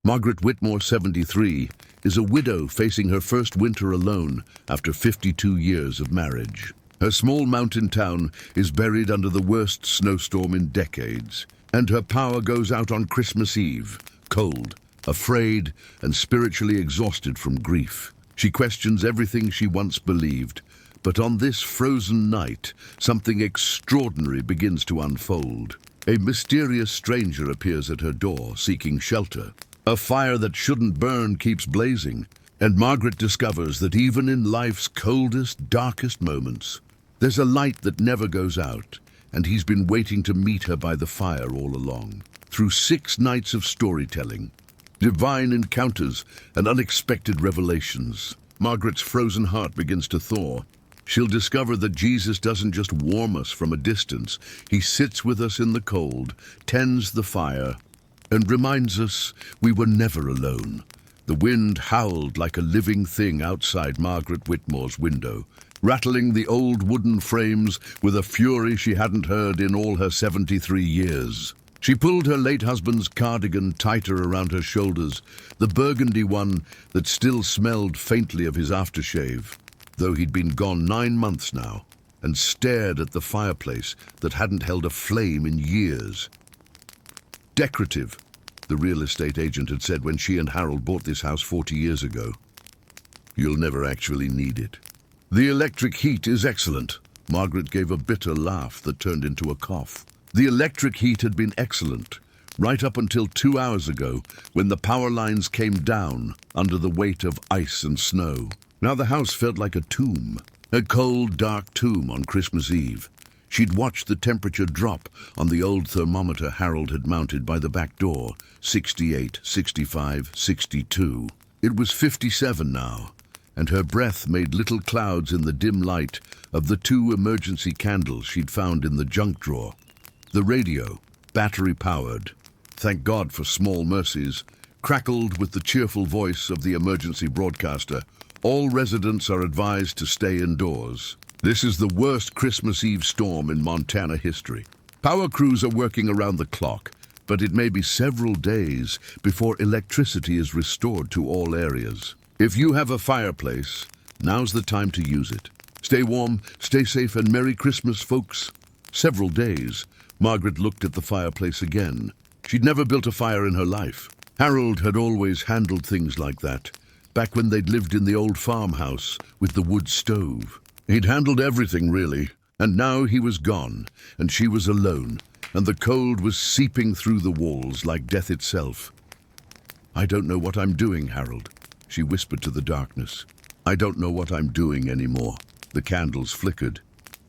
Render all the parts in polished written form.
Margaret Whitmore, 73, is a widow facing her first winter alone after 52 years of marriage. Her small mountain town is buried under the worst snowstorm in decades, and her power goes out on Christmas Eve, cold, afraid, and spiritually exhausted from grief. She questions everything she once believed, but on this frozen night, something extraordinary begins to unfold. A mysterious stranger appears at her door, seeking shelter. A fire that shouldn't burn keeps blazing, and Margaret discovers that even in life's coldest, darkest moments, there's a light that never goes out, and he's been waiting to meet her by the fire all along. Through 6 nights of storytelling, divine encounters, and unexpected revelations, Margaret's frozen heart begins to thaw. She'll discover that Jesus doesn't just warm us from a distance. He sits with us in the cold, tends the fire, and reminds us we were never alone. The wind howled like a living thing outside Margaret Whitmore's window, rattling the old wooden frames with a fury she hadn't heard in all her 73 years. She pulled her late husband's cardigan tighter around her shoulders, the burgundy one that still smelled faintly of his aftershave, though he'd been gone 9 months now, and stared at the fireplace that hadn't held a flame in years. Decorative, the real estate agent had said when she and Harold bought this house 40 years ago. You'll never actually need it. The electric heat is excellent. Margaret gave a bitter laugh that turned into a cough. The electric heat had been excellent, right up until 2 hours ago, when the power lines came down under the weight of ice and snow. Now the house felt like a tomb, a cold, dark tomb on Christmas Eve. She'd watched the temperature drop on the old thermometer Harold had mounted by the back door, 68, 65, 62. It was 57 now, and her breath made little clouds in the dim light of the 2 emergency candles she'd found in the junk drawer. The radio, battery-powered, thank God for small mercies, crackled with the cheerful voice of the emergency broadcaster. All residents are advised to stay indoors. This is the worst Christmas Eve storm in Montana history. Power crews are working around the clock, but it may be several days before electricity is restored to all areas. If you have a fireplace, now's the time to use it. Stay warm, stay safe, and Merry Christmas, folks. Several days, Margaret looked at the fireplace again. She'd never built a fire in her life. Harold had always handled things like that, back when they'd lived in the old farmhouse with the wood stove. He'd handled everything, really, and now he was gone, and she was alone, and the cold was seeping through the walls like death itself. "I don't know what I'm doing, Harold," she whispered to the darkness. "I don't know what I'm doing anymore." The candles flickered.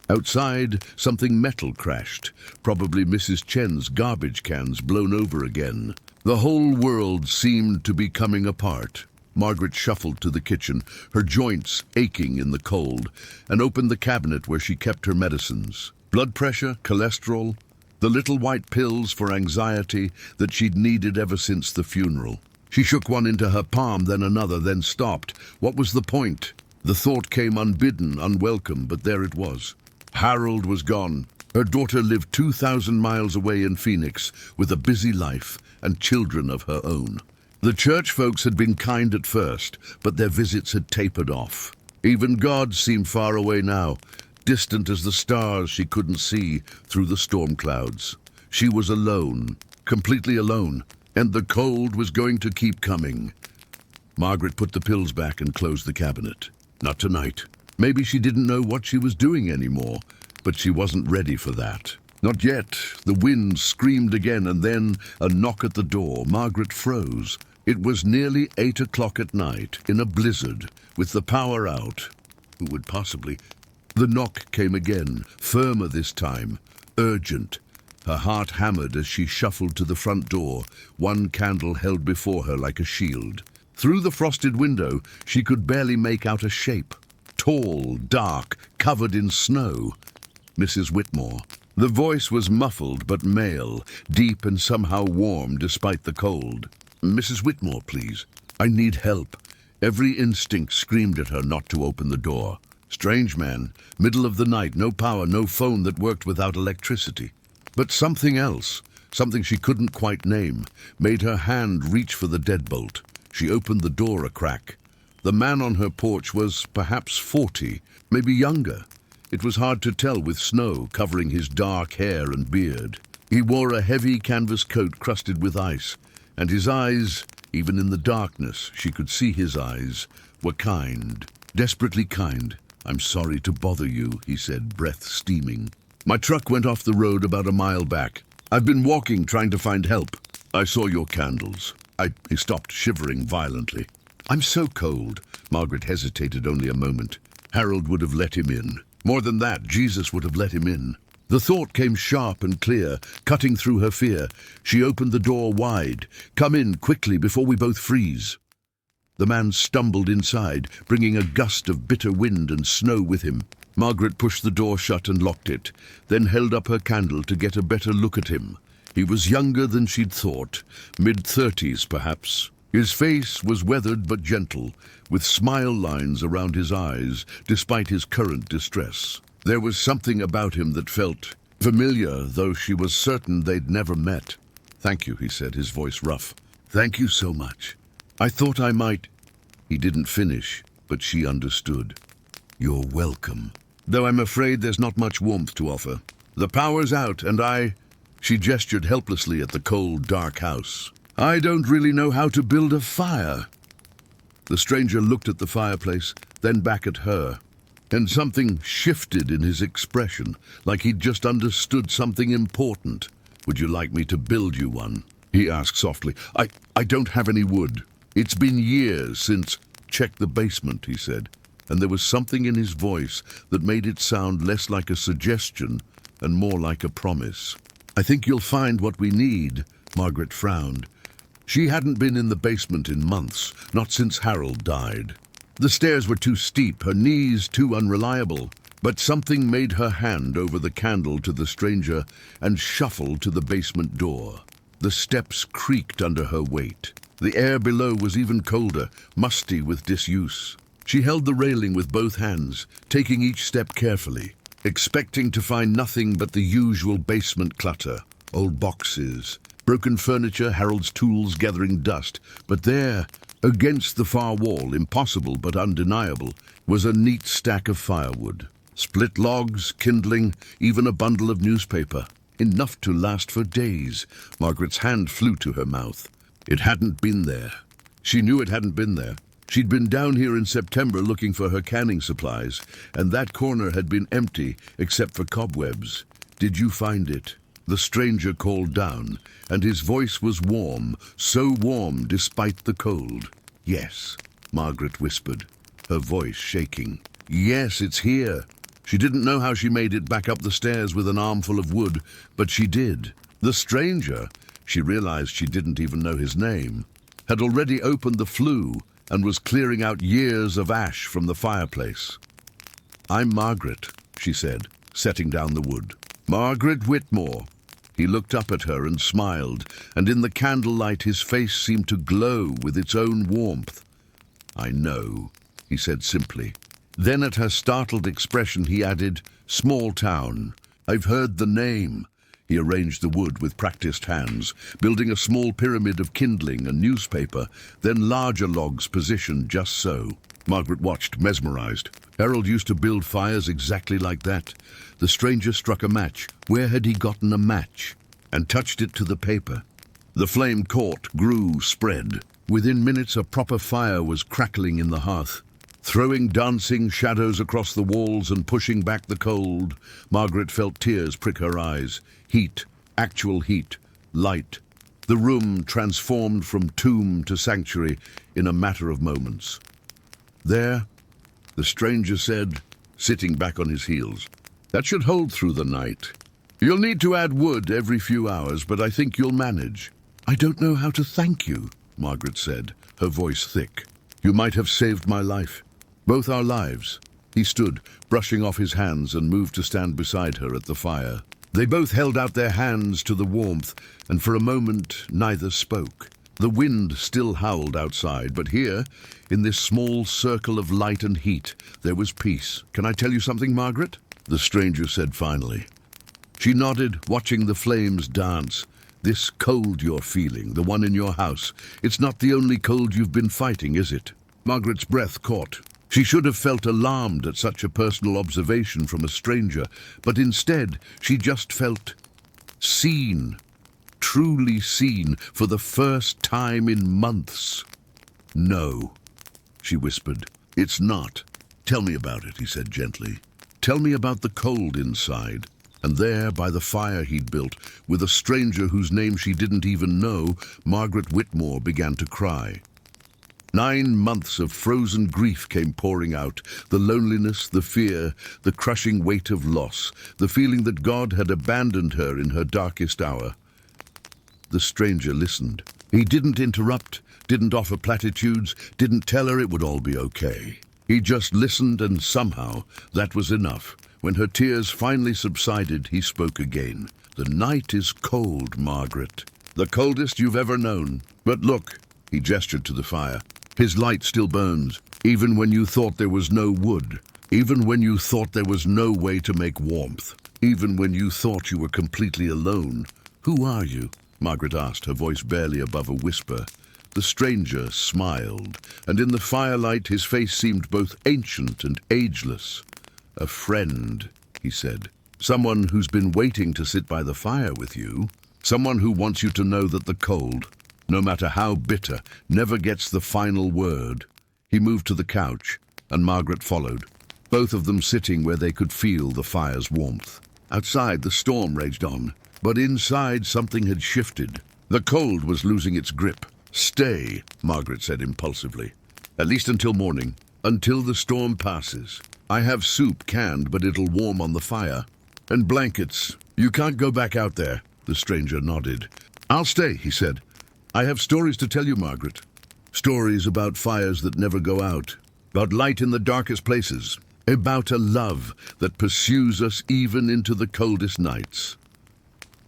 Outside, something metal crashed, probably Mrs. Chen's garbage cans blown over again. The whole world seemed to be coming apart. Margaret shuffled to the kitchen, her joints aching in the cold, and opened the cabinet where she kept her medicines. Blood pressure, cholesterol, the little white pills for anxiety that she'd needed ever since the funeral. She shook one into her palm, then another, then stopped. What was the point? The thought came unbidden, unwelcome, but there it was. Harold was gone. Her daughter lived 2,000 miles away in Phoenix with a busy life and children of her own. The church folks had been kind at first, but their visits had tapered off. Even God seemed far away now, distant as the stars she couldn't see through the storm clouds. She was alone, completely alone, and the cold was going to keep coming. Margaret put the pills back and closed the cabinet. Not tonight. Maybe she didn't know what she was doing anymore, but she wasn't ready for that. Not yet. The wind screamed again, and then a knock at the door. Margaret froze. It was nearly 8 o'clock at night, in a blizzard, with the power out. Who would possibly? The knock came again, firmer this time, urgent. Her heart hammered as she shuffled to the front door, one candle held before her like a shield. Through the frosted window, she could barely make out a shape. Tall, dark, covered in snow. Mrs. Whitmore. The voice was muffled but male, deep and somehow warm despite the cold. "Mrs. Whitmore, please. I need help." Every instinct screamed at her not to open the door. Strange man, middle of the night, no power, no phone that worked without electricity. But something else, something she couldn't quite name, made her hand reach for the deadbolt. She opened the door a crack. The man on her porch was perhaps 40, maybe younger. It was hard to tell with snow covering his dark hair and beard. He wore a heavy canvas coat crusted with ice, and his eyes, even in the darkness she could see his eyes, were kind, desperately kind. "I'm sorry to bother you," he said, breath steaming. "My truck went off the road about a mile back. I've been walking trying to find help. I saw your candles." He stopped, shivering violently. "I'm so cold." Margaret hesitated only a moment. Harold would have let him in. More than that, Jesus would have let him in. The thought came sharp and clear, cutting through her fear. She opened the door wide. "Come in, quickly, before we both freeze." The man stumbled inside, bringing a gust of bitter wind and snow with him. Margaret pushed the door shut and locked it, then held up her candle to get a better look at him. He was younger than she'd thought, mid-30s perhaps. His face was weathered but gentle, with smile lines around his eyes, despite his current distress. There was something about him that felt familiar, though she was certain they'd never met. "Thank you," he said, his voice rough. "Thank you so much. I thought I might—" He didn't finish, but she understood. "You're welcome. Though I'm afraid there's not much warmth to offer. The power's out, and She gestured helplessly at the cold, dark house. "I don't really know how to build a fire." The stranger looked at the fireplace, then back at her, and something shifted in his expression, like he'd just understood something important. "Would you like me to build you one?" he asked softly. I don't have any wood. It's been years since—" "Check the basement," he said, and there was something in his voice that made it sound less like a suggestion and more like a promise. "I think you'll find what we need," Margaret frowned. She hadn't been in the basement in months, not since Harold died. The stairs were too steep, her knees too unreliable, but something made her hand over the candle to the stranger and shuffle to the basement door. The steps creaked under her weight. The air below was even colder, musty with disuse. She held the railing with both hands, taking each step carefully, expecting to find nothing but the usual basement clutter. Old boxes, broken furniture, Harold's tools gathering dust. But there, against the far wall, impossible but undeniable, was a neat stack of firewood. Split logs, kindling, even a bundle of newspaper. Enough to last for days. Margaret's hand flew to her mouth. It hadn't been there. She knew it hadn't been there. She'd been down here in September looking for her canning supplies, and that corner had been empty except for cobwebs. "Did you find it?" The stranger called down, and his voice was warm, so warm despite the cold. "Yes," Margaret whispered, her voice shaking. "Yes, it's here." She didn't know how she made it back up the stairs with an armful of wood, but she did. The stranger, she realized she didn't even know his name, had already opened the flue and was clearing out years of ash from the fireplace. "I'm Margaret," she said, setting down the wood. "Margaret Whitmore." He looked up at her and smiled, and in the candlelight his face seemed to glow with its own warmth. "I know," he said simply. Then at her startled expression he added, "Small town. I've heard the name." He arranged the wood with practiced hands, building a small pyramid of kindling and newspaper, then larger logs positioned just so. Margaret watched, mesmerized. Harold used to build fires exactly like that. The stranger struck a match. Where had he gotten a match? And touched it to the paper. The flame caught, grew, spread. Within minutes a proper fire was crackling in the hearth. Throwing dancing shadows across the walls and pushing back the cold, Margaret felt tears prick her eyes. Heat, actual heat, light. The room transformed from tomb to sanctuary in a matter of moments. "There," the stranger said, sitting back on his heels. "That should hold through the night. You'll need to add wood every few hours, but I think you'll manage." "I don't know how to thank you," Margaret said, her voice thick. "You might have saved my life. Both our lives." He stood, brushing off his hands, and moved to stand beside her at the fire. They both held out their hands to the warmth, and for a moment neither spoke. The wind still howled outside, but here, in this small circle of light and heat, there was peace. "Can I tell you something, Margaret?" the stranger said finally. She nodded, watching the flames dance. This cold you're feeling, the one in your house, it's not the only cold you've been fighting, is it? Margaret's breath caught. She should have felt alarmed at such a personal observation from a stranger, but instead she just felt seen, truly seen, for the first time in months. "No," she whispered. "It's not." "Tell me about it," he said gently. "Tell me about the cold inside." And there, by the fire he'd built, with a stranger whose name she didn't even know, Margaret Whitmore began to cry. 9 months of frozen grief came pouring out, the loneliness, the fear, the crushing weight of loss, the feeling that God had abandoned her in her darkest hour. The stranger listened. He didn't interrupt, didn't offer platitudes, didn't tell her it would all be okay. He just listened, and somehow that was enough. When her tears finally subsided, he spoke again. "The night is cold, Margaret. The coldest you've ever known. But look," he gestured to the fire. "His light still burns, even when you thought there was no wood, even when you thought there was no way to make warmth, even when you thought you were completely alone." "Who are you?" Margaret asked, her voice barely above a whisper. The stranger smiled, and in the firelight his face seemed both ancient and ageless. "A friend," he said. "Someone who's been waiting to sit by the fire with you. Someone who wants you to know that the cold, no matter how bitter, never gets the final word." He moved to the couch, and Margaret followed, both of them sitting where they could feel the fire's warmth. Outside, the storm raged on, but inside something had shifted. The cold was losing its grip. "Stay," Margaret said impulsively. "At least until morning, until the storm passes. I have soup canned, but it'll warm on the fire. And blankets. You can't go back out there." The stranger nodded. "I'll stay," he said. "I have stories to tell you, Margaret. Stories about fires that never go out, about light in the darkest places, about a love that pursues us even into the coldest nights."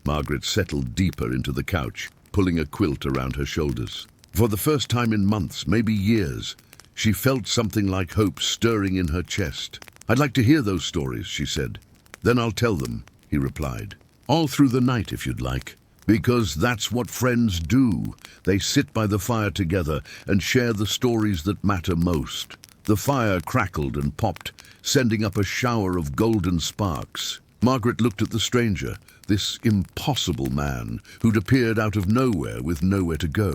Margaret settled deeper into the couch, pulling a quilt around her shoulders. For the first time in months, maybe years, she felt something like hope stirring in her chest. "I'd like to hear those stories," she said. "Then I'll tell them," he replied. "All through the night, if you'd like. Because that's what friends do. They sit by the fire together and share the stories that matter most." The fire crackled and popped, sending up a shower of golden sparks. Margaret looked at the stranger, this impossible man who'd appeared out of nowhere with nowhere to go,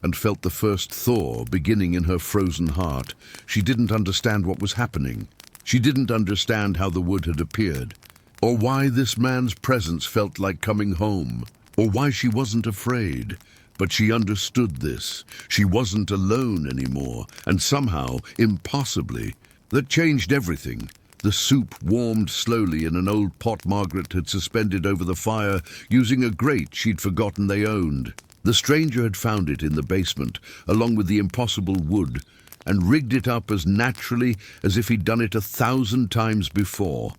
and felt the first thaw beginning in her frozen heart. She didn't understand what was happening. She didn't understand how the wood had appeared, or why this man's presence felt like coming home, or why she wasn't afraid. But she understood this. She wasn't alone anymore, and somehow, impossibly, that changed everything. The soup warmed slowly in an old pot Margaret had suspended over the fire, using a grate she'd forgotten they owned. The stranger had found it in the basement, along with the impossible wood, and rigged it up as naturally as if he'd done it 1,000 times before.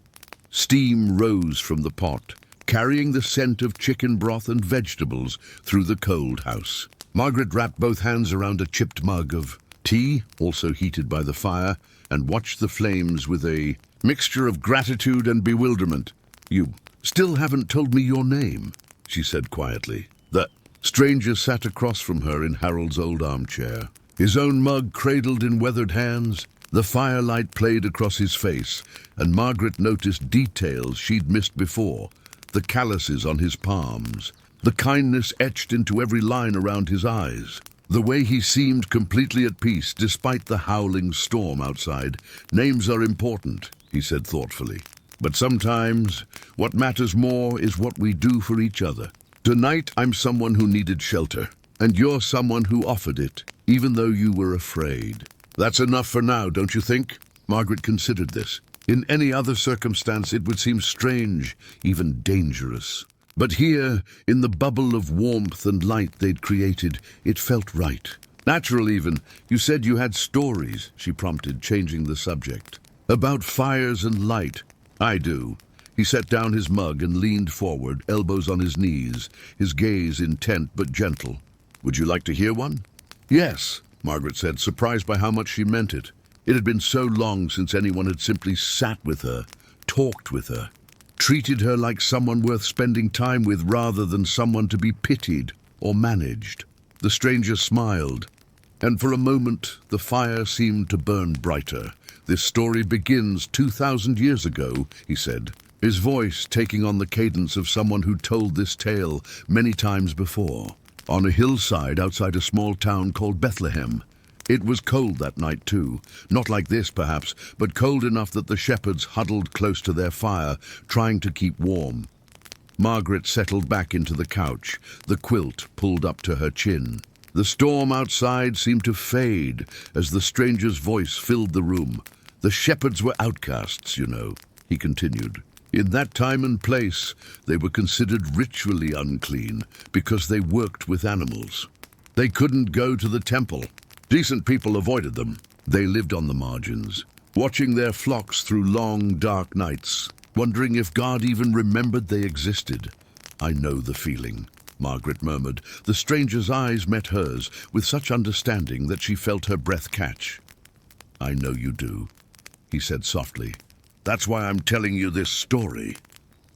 Steam rose from the pot, carrying the scent of chicken broth and vegetables through the cold house. Margaret wrapped both hands around a chipped mug of tea, also heated by the fire, and watched the flames with a mixture of gratitude and bewilderment. "You still haven't told me your name," she said quietly. The stranger sat across from her in Harold's old armchair, his own mug cradled in weathered hands. The firelight played across his face, and Margaret noticed details she'd missed before. The calluses on his palms, the kindness etched into every line around his eyes, the way he seemed completely at peace despite the howling storm outside. "Names are important," he said thoughtfully. "But sometimes what matters more is what we do for each other. Tonight I'm someone who needed shelter, and you're someone who offered it, even though you were afraid. That's enough for now, don't you think?" Margaret considered this. In any other circumstance it would seem strange, even dangerous. But here, in the bubble of warmth and light they'd created, it felt right. "Natural even. You said you had stories," she prompted, changing the subject. "About fires and light." "I do." He set down his mug and leaned forward, elbows on his knees, his gaze intent but gentle. "Would you like to hear one?" "Yes," Margaret said, surprised by how much she meant it. It had been so long since anyone had simply sat with her, talked with her, treated her like someone worth spending time with rather than someone to be pitied or managed. The stranger smiled, and for a moment the fire seemed to burn brighter. "This story begins 2,000 years ago," he said, his voice taking on the cadence of someone who told this tale many times before. On a hillside outside a small town called Bethlehem. It was cold that night too, not like this perhaps, but cold enough that the shepherds huddled close to their fire, trying to keep warm. Margaret settled back into the couch, the quilt pulled up to her chin. The storm outside seemed to fade as the stranger's voice filled the room. "The shepherds were outcasts, you know," he continued. "In that time and place, they were considered ritually unclean because they worked with animals. They couldn't go to the temple. Decent people avoided them. They lived on the margins, watching their flocks through long, dark nights, wondering if God even remembered they existed." "I know the feeling," Margaret murmured. The stranger's eyes met hers with such understanding that she felt her breath catch. "I know you do," he said softly. "That's why I'm telling you this story."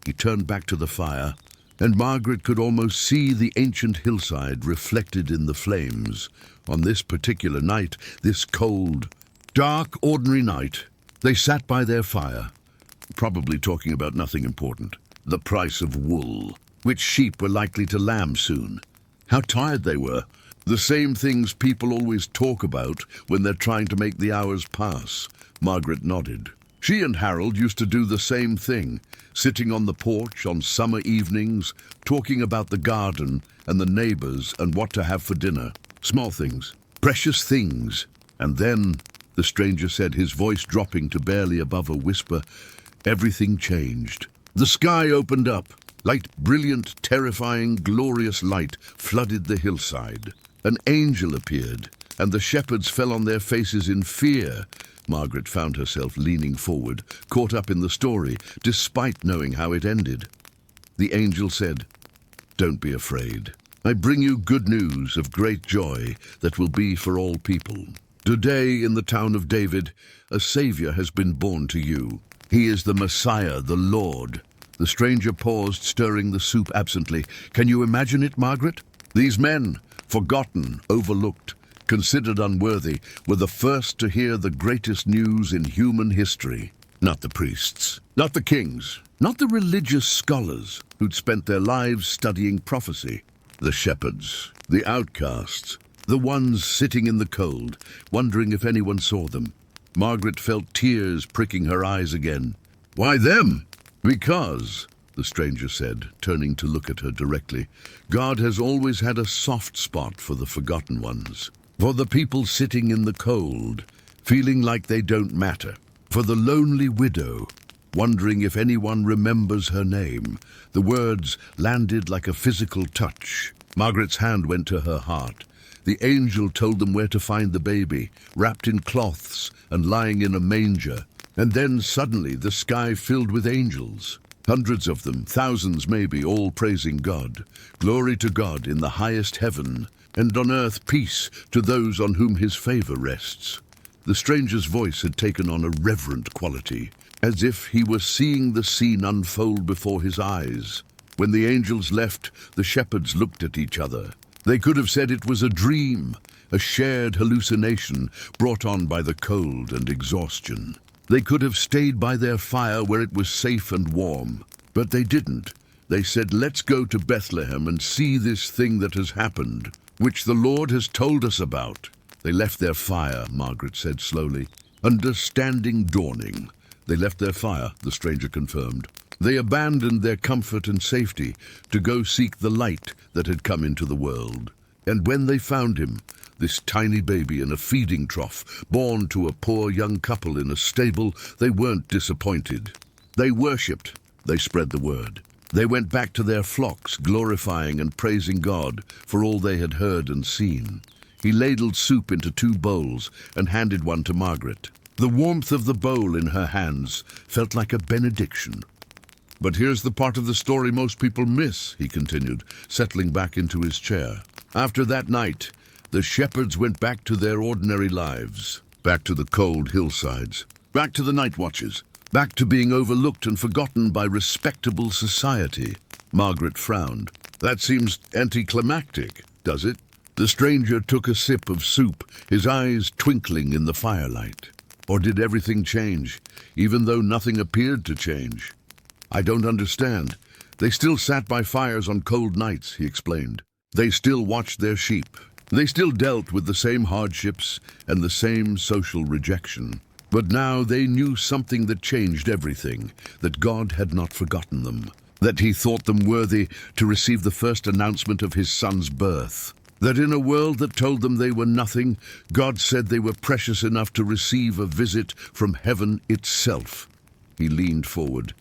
He turned back to the fire, and Margaret could almost see the ancient hillside reflected in the flames. On this particular night, this cold, dark, ordinary night, they sat by their fire, probably talking about nothing important. The price of wool, which sheep were likely to lamb soon, how tired they were. The same things people always talk about when they're trying to make the hours pass. Margaret nodded. She and Harold used to do the same thing, sitting on the porch on summer evenings, talking about the garden and the neighbors and what to have for dinner. Small things, precious things. And then, the stranger said, his voice dropping to barely above a whisper, everything changed. The sky opened up. Light, brilliant, terrifying, glorious light flooded the hillside. An angel appeared, and the shepherds fell on their faces in fear. Margaret found herself leaning forward, caught up in the story, despite knowing how it ended. The angel said, "Don't be afraid. I bring you good news of great joy that will be for all people. Today, in the town of David, a Savior has been born to you. He is the Messiah, the Lord." The stranger paused, stirring the soup absently. "Can you imagine it, Margaret? These men, forgotten, overlooked, considered unworthy, were the first to hear the greatest news in human history. Not the priests, not the kings, not the religious scholars who'd spent their lives studying prophecy. The shepherds, the outcasts, the ones sitting in the cold, wondering if anyone saw them." Margaret felt tears pricking her eyes again. "Why them?" "Because," the stranger said, turning to look at her directly, "God has always had a soft spot for the forgotten ones. For the people sitting in the cold, feeling like they don't matter. For the lonely widow, wondering if anyone remembers her name." The words landed like a physical touch. Margaret's hand went to her heart. The angel told them where to find the baby, wrapped in cloths and lying in a manger. And then suddenly the sky filled with angels. Hundreds of them, thousands maybe, all praising God. Glory to God in the highest heaven, and on earth peace to those on whom his favor rests. The stranger's voice had taken on a reverent quality, as if he were seeing the scene unfold before his eyes. When the angels left, the shepherds looked at each other. They could have said it was a dream, a shared hallucination brought on by the cold and exhaustion. They could have stayed by their fire where it was safe and warm, but they didn't. They said, "Let's go to Bethlehem and see this thing that has happened, which the Lord has told us about." They left their fire, Margaret said slowly. Understanding dawning. They left their fire, the stranger confirmed. They abandoned their comfort and safety to go seek the light that had come into the world. And when they found him, this tiny baby in a feeding trough, born to a poor young couple in a stable, they weren't disappointed. They worshipped. They spread the word. They went back to their flocks, glorifying and praising God for all they had heard and seen. He ladled soup into 2 bowls and handed one to Margaret. The warmth of the bowl in her hands felt like a benediction. "But here's the part of the story most people miss," he continued, settling back into his chair. "After that night, the shepherds went back to their ordinary lives, back to the cold hillsides, back to the night watches, Back to being overlooked and forgotten by respectable society. Margaret frowned. That seems anticlimactic, does it? The stranger took a sip of soup, his eyes twinkling in the firelight. Or did everything change, even though nothing appeared to change? I don't understand. They still sat by fires on cold nights, he explained. They still watched their sheep. They still dealt with the same hardships and the same social rejection. But now they knew something that changed everything, that God had not forgotten them, that he thought them worthy to receive the first announcement of his son's birth, that in a world that told them they were nothing, God said they were precious enough to receive a visit from heaven itself. He leaned forward,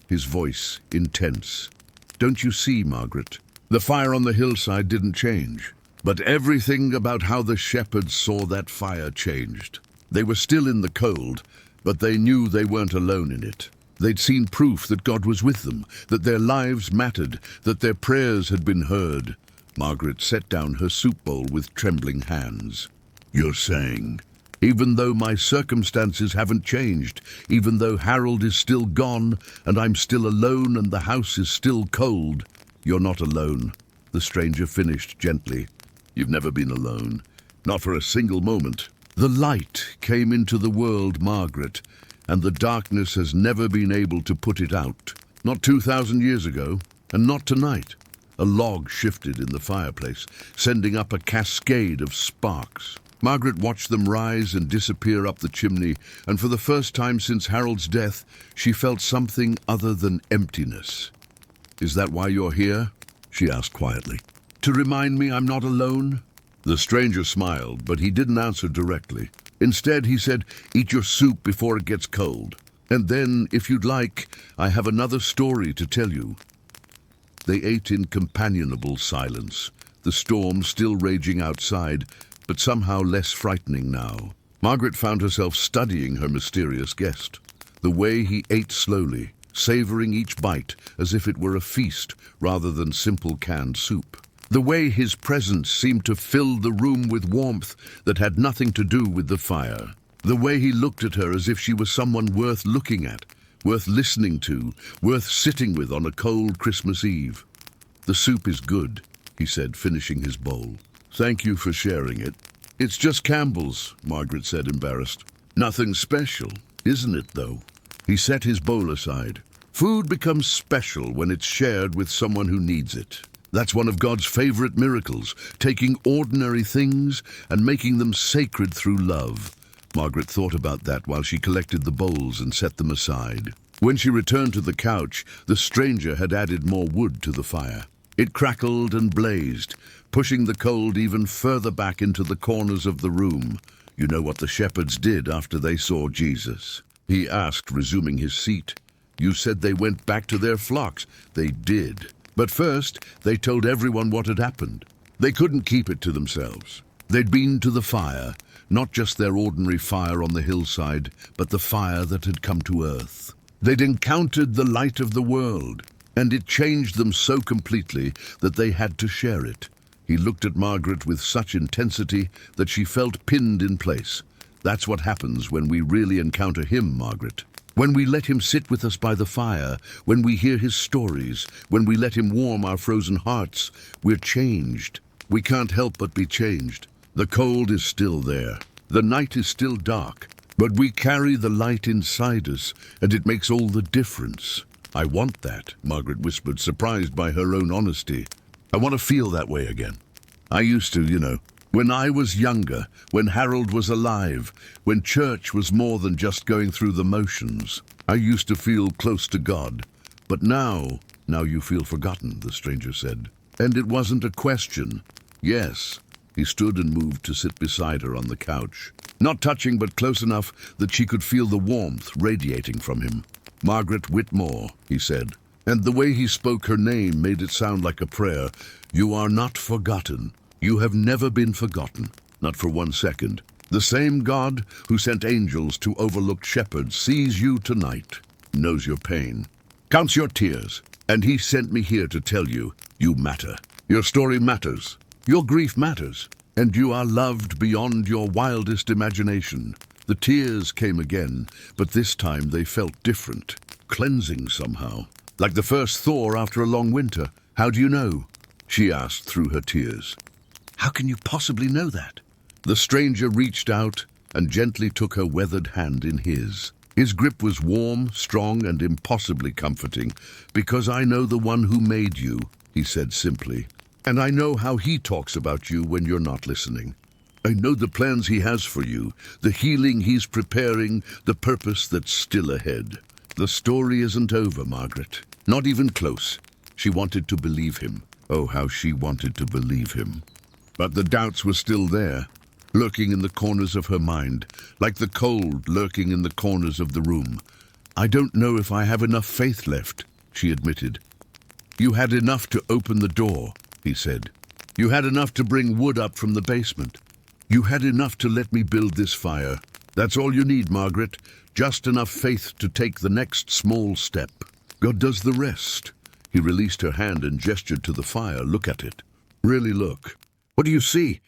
his voice intense. Don't you see, Margaret? The fire on the hillside didn't change, but everything about how the shepherds saw that fire changed. They were still in the cold, but they knew they weren't alone in it. They'd seen proof that God was with them, that their lives mattered, that their prayers had been heard. Margaret set down her soup bowl with trembling hands. You're saying, even though my circumstances haven't changed, even though Harold is still gone, and I'm still alone and the house is still cold, you're not alone, the stranger finished gently. You've never been alone, not for a single moment. The light came into the world, Margaret, and the darkness has never been able to put it out. Not 2,000 years ago, and not tonight. A log shifted in the fireplace, sending up a cascade of sparks. Margaret watched them rise and disappear up the chimney, and for the first time since Harold's death, she felt something other than emptiness. Is that why you're here? She asked quietly. To remind me I'm not alone? The stranger smiled, but he didn't answer directly. Instead, he said, eat your soup before it gets cold. And then, if you'd like, I have another story to tell you. They ate in companionable silence, the storm still raging outside, but somehow less frightening now. Margaret found herself studying her mysterious guest. The way he ate slowly, savoring each bite as if it were a feast rather than simple canned soup. The way his presence seemed to fill the room with warmth that had nothing to do with the fire. The way he looked at her as if she was someone worth looking at, worth listening to, worth sitting with on a cold Christmas Eve. The soup is good, he said, finishing his bowl. Thank you for sharing it. It's just Campbell's, Margaret said, embarrassed. Nothing special, isn't it, though? He set his bowl aside. Food becomes special when it's shared with someone who needs it. That's one of God's favorite miracles, taking ordinary things and making them sacred through love. Margaret thought about that while she collected the bowls and set them aside. When she returned to the couch, the stranger had added more wood to the fire. It crackled and blazed, pushing the cold even further back into the corners of the room. You know what the shepherds did after they saw Jesus? He asked, resuming his seat. You said they went back to their flocks. They did. But first, they told everyone what had happened. They couldn't keep it to themselves. They'd been to the fire, not just their ordinary fire on the hillside, but the fire that had come to earth. They'd encountered the light of the world, and it changed them so completely that they had to share it. He looked at Margaret with such intensity that she felt pinned in place. That's what happens when we really encounter him, Margaret. When we let him sit with us by the fire, when we hear his stories, when we let him warm our frozen hearts, we're changed. We can't help but be changed. The cold is still there. The night is still dark. But we carry the light inside us, and it makes all the difference. I want that, Margaret whispered, surprised by her own honesty. I want to feel that way again. I used to, when I was younger, when Harold was alive, when church was more than just going through the motions. I used to feel close to God. But now you feel forgotten, the stranger said. And it wasn't a question. Yes. He stood and moved to sit beside her on the couch. Not touching, but close enough that she could feel the warmth radiating from him. Margaret Whitmore, he said. And the way he spoke her name made it sound like a prayer. You are not forgotten. You have never been forgotten, not for 1 second. The same God who sent angels to overlooked shepherds sees you tonight, knows your pain, counts your tears, and he sent me here to tell you, you matter. Your story matters. Your grief matters, and you are loved beyond your wildest imagination. The tears came again, but this time they felt different, cleansing somehow. Like the first thaw after a long winter. How do you know? She asked through her tears. How can you possibly know that? The stranger reached out and gently took her weathered hand in his. His grip was warm, strong, and impossibly comforting. Because I know the one who made you, he said simply. And I know how he talks about you when you're not listening. I know the plans he has for you, the healing he's preparing, the purpose that's still ahead. The story isn't over, Margaret. Not even close. She wanted to believe him. Oh, how she wanted to believe him. But the doubts were still there, lurking in the corners of her mind, like the cold lurking in the corners of the room. I don't know if I have enough faith left, she admitted. You had enough to open the door, he said. You had enough to bring wood up from the basement. You had enough to let me build this fire. That's all you need, Margaret. Just enough faith to take the next small step. God does the rest. He released her hand and gestured to the fire. Look at it. Really look. What do you see?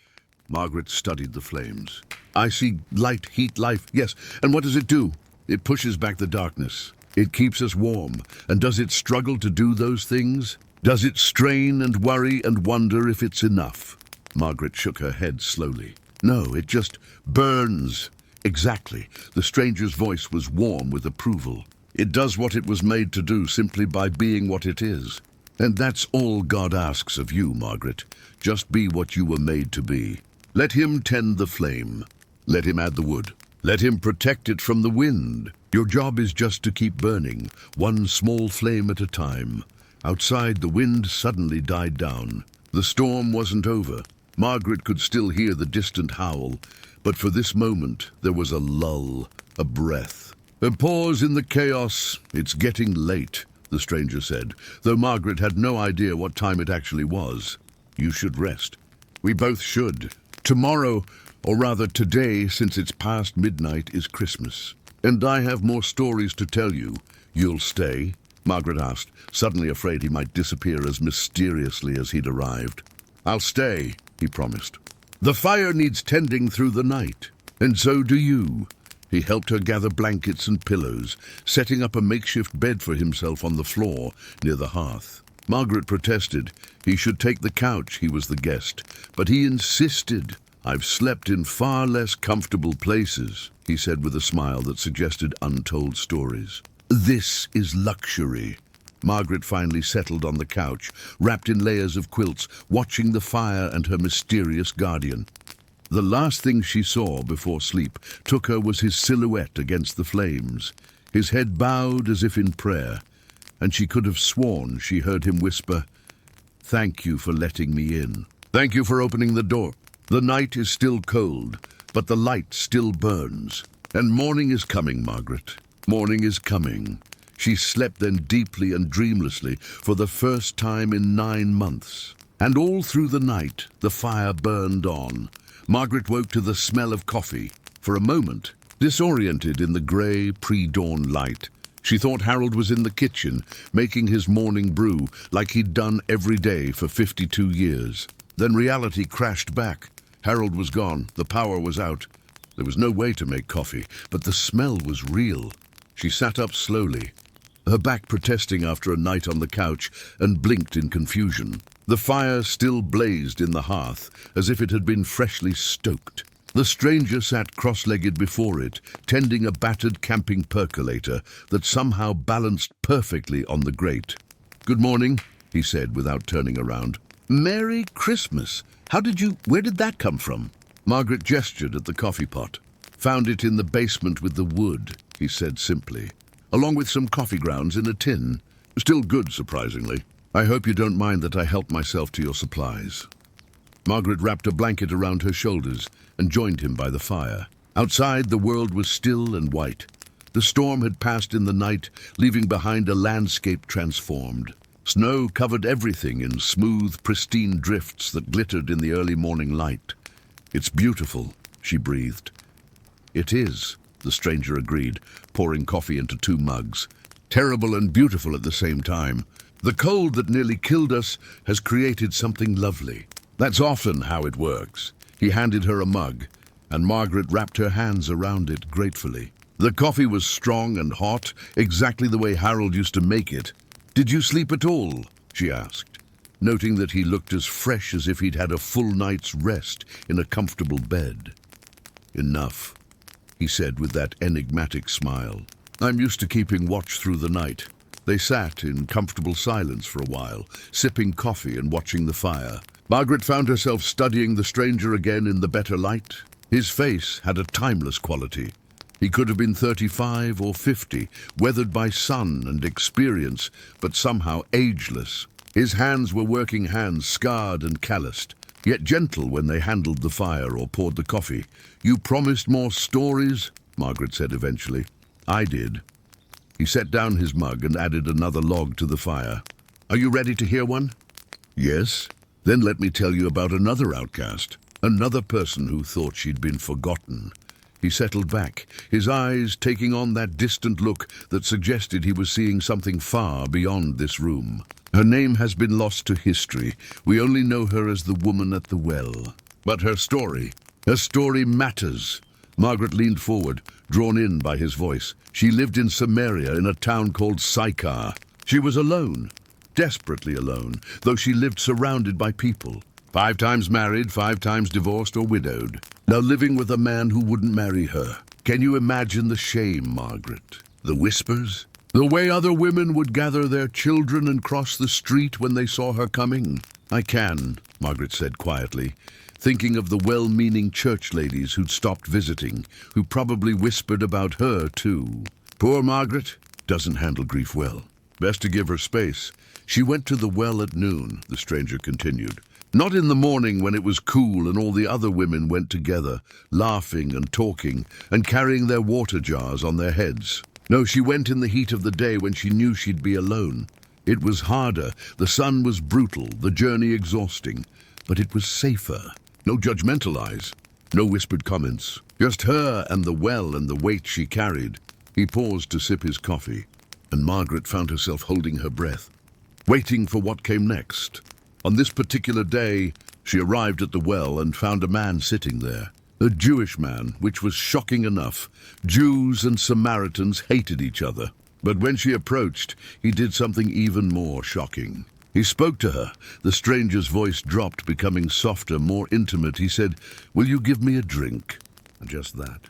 Margaret studied the flames. I see light, heat, life. Yes, and what does it do? It pushes back the darkness. It keeps us warm. And does it struggle to do those things? Does it strain and worry and wonder if it's enough? Margaret shook her head slowly. No, it just burns. Exactly. The stranger's voice was warm with approval. It does what it was made to do simply by being what it is. And that's all God asks of you, Margaret. Just be what you were made to be. Let him tend the flame. Let him add the wood. Let him protect it from the wind. Your job is just to keep burning, one small flame at a time. Outside, the wind suddenly died down. The storm wasn't over. Margaret could still hear the distant howl, but for this moment there was a lull, a breath. A pause in the chaos. It's getting late, the stranger said, though Margaret had no idea what time it actually was. You should rest. We both should. Tomorrow, or rather today, since it's past midnight, is Christmas. And I have more stories to tell you. You'll stay? Margaret asked, suddenly afraid he might disappear as mysteriously as he'd arrived. I'll stay, he promised. The fire needs tending through the night, and so do you. He helped her gather blankets and pillows, setting up a makeshift bed for himself on the floor near the hearth. Margaret protested. He should take the couch, he was the guest, but he insisted. I've slept in far less comfortable places, he said with a smile that suggested untold stories. This is luxury. Margaret finally settled on the couch, wrapped in layers of quilts, watching the fire and her mysterious guardian. The last thing she saw before sleep took her was his silhouette against the flames, his head bowed as if in prayer, and she could have sworn she heard him whisper, "Thank you for letting me in. Thank you for opening the door. The night is still cold, but the light still burns. And morning is coming, Margaret. Morning is coming." She slept then deeply and dreamlessly for the first time in 9 months. And all through the night, the fire burned on. Margaret woke to the smell of coffee. For a moment, disoriented in the grey, pre-dawn light, she thought Harold was in the kitchen, making his morning brew like he'd done every day for 52 years. Then reality crashed back. Harold was gone. The power was out. There was no way to make coffee, but the smell was real. She sat up slowly, her back protesting after a night on the couch, and blinked in confusion. The fire still blazed in the hearth, as if it had been freshly stoked. The stranger sat cross-legged before it, tending a battered camping percolator that somehow balanced perfectly on the grate. "Good morning," he said without turning around. "Merry Christmas. Where did that come from?" Margaret gestured at the coffee pot. "Found it in the basement with the wood," he said simply, "along with some coffee grounds in a tin. Still good, surprisingly. I hope you don't mind that I helped myself to your supplies." Margaret wrapped a blanket around her shoulders and joined him by the fire. Outside, the world was still and white. The storm had passed in the night, leaving behind a landscape transformed. Snow covered everything in smooth, pristine drifts that glittered in the early morning light. "It's beautiful," she breathed. "It is," the stranger agreed, pouring coffee into 2 mugs. "Terrible and beautiful at the same time. The cold that nearly killed us has created something lovely. That's often how it works." He handed her a mug, and Margaret wrapped her hands around it gratefully. The coffee was strong and hot, exactly the way Harold used to make it. "Did you sleep at all?" she asked, noting that he looked as fresh as if he'd had a full night's rest in a comfortable bed. "Enough," he said with that enigmatic smile. "I'm used to keeping watch through the night." They sat in comfortable silence for a while, sipping coffee and watching the fire. Margaret found herself studying the stranger again in the better light. His face had a timeless quality. He could have been 35 or 50, weathered by sun and experience, but somehow ageless. His hands were working hands, scarred and calloused, yet gentle when they handled the fire or poured the coffee. "You promised more stories," Margaret said eventually. "I did." He set down his mug and added another log to the fire. "Are you ready to hear one?" "Yes." "Then let me tell you about another outcast, another person who thought she'd been forgotten." He settled back, his eyes taking on that distant look that suggested he was seeing something far beyond this room. "Her name has been lost to history. We only know her as the woman at the well. But her story matters." Margaret leaned forward, drawn in by his voice. She lived in Samaria in a town called Sychar. She was alone, desperately alone, though she lived surrounded by people. 5 times married, 5 times divorced or widowed. Now living with a man who wouldn't marry her. Can you imagine the shame, Margaret? The whispers? The way other women would gather their children and cross the street when they saw her coming? "I can," Margaret said quietly, thinking of the well-meaning church ladies who'd stopped visiting, who probably whispered about her too. "Poor Margaret doesn't handle grief well. Best to give her space. She went to the well at noon," the stranger continued. "Not in the morning when it was cool and all the other women went together, laughing and talking and carrying their water jars on their heads. No, she went in the heat of the day when she knew she'd be alone. It was harder, the sun was brutal, the journey exhausting, but it was safer. No judgmental eyes, no whispered comments, just her and the well and the weight she carried." He paused to sip his coffee, and Margaret found herself holding her breath, waiting for what came next. On this particular day, she arrived at the well and found a man sitting there. A Jewish man, which was shocking enough. Jews and Samaritans hated each other. But when she approached, he did something even more shocking. He spoke to her. The stranger's voice dropped, becoming softer, more intimate. He said, "Will you give me a drink?" And just that.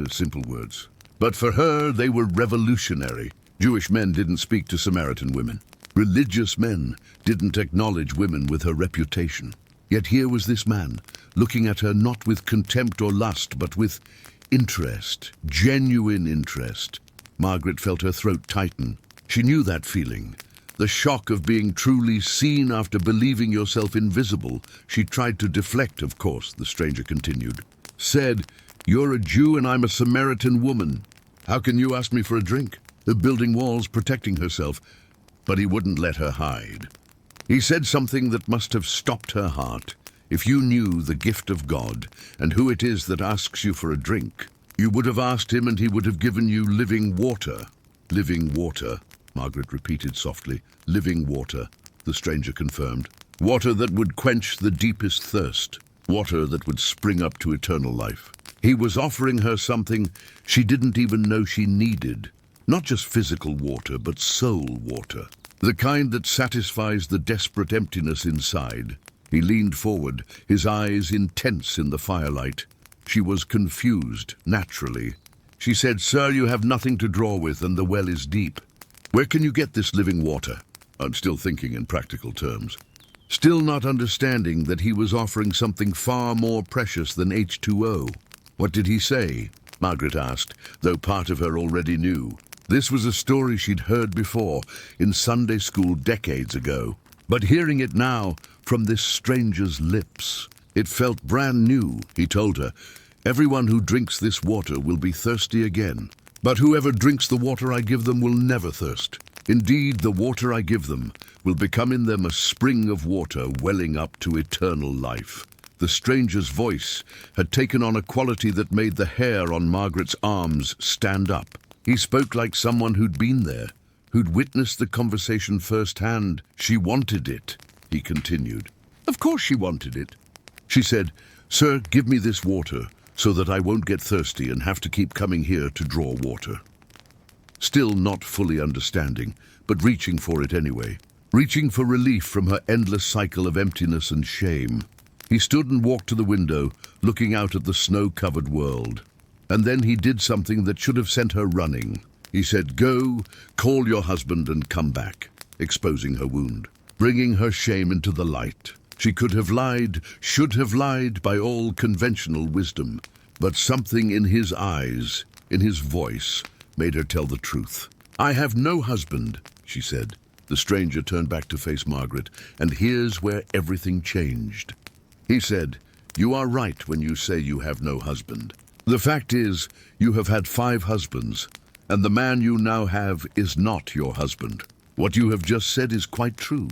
Simple words. But for her, they were revolutionary. Jewish men didn't speak to Samaritan women. Religious men didn't acknowledge women with her reputation. Yet here was this man, looking at her not with contempt or lust, but with interest, genuine interest. Margaret felt her throat tighten. She knew that feeling. The shock of being truly seen after believing yourself invisible. She tried to deflect, of course, the stranger continued. Said, "You're a Jew and I'm a Samaritan woman. How can you ask me for a drink?" Building walls, protecting herself. But he wouldn't let her hide. He said something that must have stopped her heart. "If you knew the gift of God and who it is that asks you for a drink, you would have asked him and he would have given you living water." "Living water," Margaret repeated softly. "Living water," the stranger confirmed. "Water that would quench the deepest thirst. Water that would spring up to eternal life." He was offering her something she didn't even know she needed. Not just physical water, but soul water. The kind that satisfies the desperate emptiness inside. He leaned forward, his eyes intense in the firelight. She was confused, naturally. She said, "Sir, you have nothing to draw with and the well is deep. Where can you get this living water?" I'm still thinking in practical terms. Still not understanding that he was offering something far more precious than H2O. "What did he say?" Margaret asked, though part of her already knew. This was a story she'd heard before, in Sunday school decades ago. But hearing it now, from this stranger's lips, it felt brand new. He told her, "Everyone who drinks this water will be thirsty again. But whoever drinks the water I give them will never thirst. Indeed, the water I give them will become in them a spring of water welling up to eternal life." The stranger's voice had taken on a quality that made the hair on Margaret's arms stand up. He spoke like someone who'd been there, who'd witnessed the conversation firsthand. "She wanted it," he continued. "Of course she wanted it." She said, "Sir, give me this water. so that I won't get thirsty and have to keep coming here to draw water. Still not fully understanding, but reaching for it anyway. Reaching for relief from her endless cycle of emptiness and shame. He stood and walked to the window, looking out at the snow-covered world. And then he did something that should have sent her running. He said, "Go, call your husband and come back," exposing her wound, bringing her shame into the light. She could have lied, should have lied by all conventional wisdom, but something in his eyes, in his voice, made her tell the truth. "I have no husband," she said. The stranger turned back to face Margaret, and here's where everything changed. He said, "You are right when you say you have no husband. The fact is, you have had 5 husbands, and the man you now have is not your husband. What you have just said is quite true."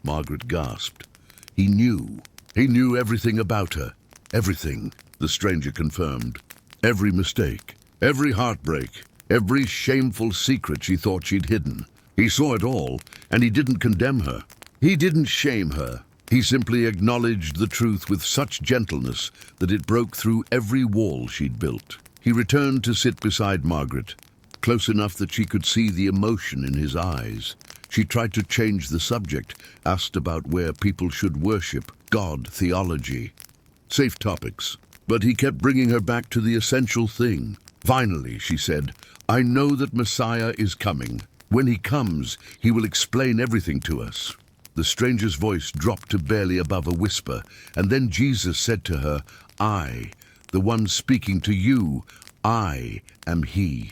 Margaret gasped. He knew everything about her. Everything, the stranger confirmed. Every mistake, every heartbreak, every shameful secret she thought she'd hidden. He saw it all, and he didn't condemn her. He didn't shame her. He simply acknowledged the truth with such gentleness that it broke through every wall she'd built. He returned to sit beside Margaret, close enough that she could see the emotion in his eyes. She tried to change the subject, asked about where people should worship, God, theology, safe topics. But he kept bringing her back to the essential thing. Finally, she said, "I know that Messiah is coming. When he comes, he will explain everything to us." The stranger's voice dropped to barely above a whisper, and then Jesus said to her, "I, the one speaking to you, I am he."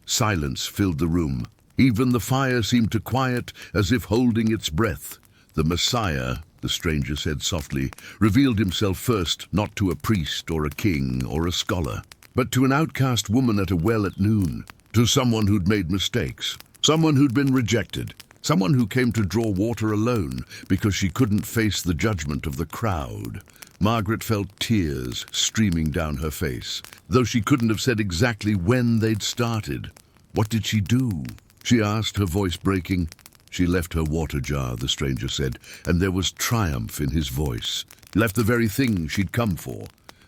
Silence filled the room. Even the fire seemed to quiet, as if holding its breath. The Messiah, the stranger said softly, revealed himself first not to a priest or a king or a scholar, but to an outcast woman at a well at noon, to someone who'd made mistakes, someone who'd been rejected, someone who came to draw water alone because she couldn't face the judgment of the crowd. Margaret felt tears streaming down her face, though she couldn't have said exactly when they'd started. What did she do? She asked, her voice breaking. She left her water jar, the stranger said, and there was triumph in his voice. Left the very thing she'd come for,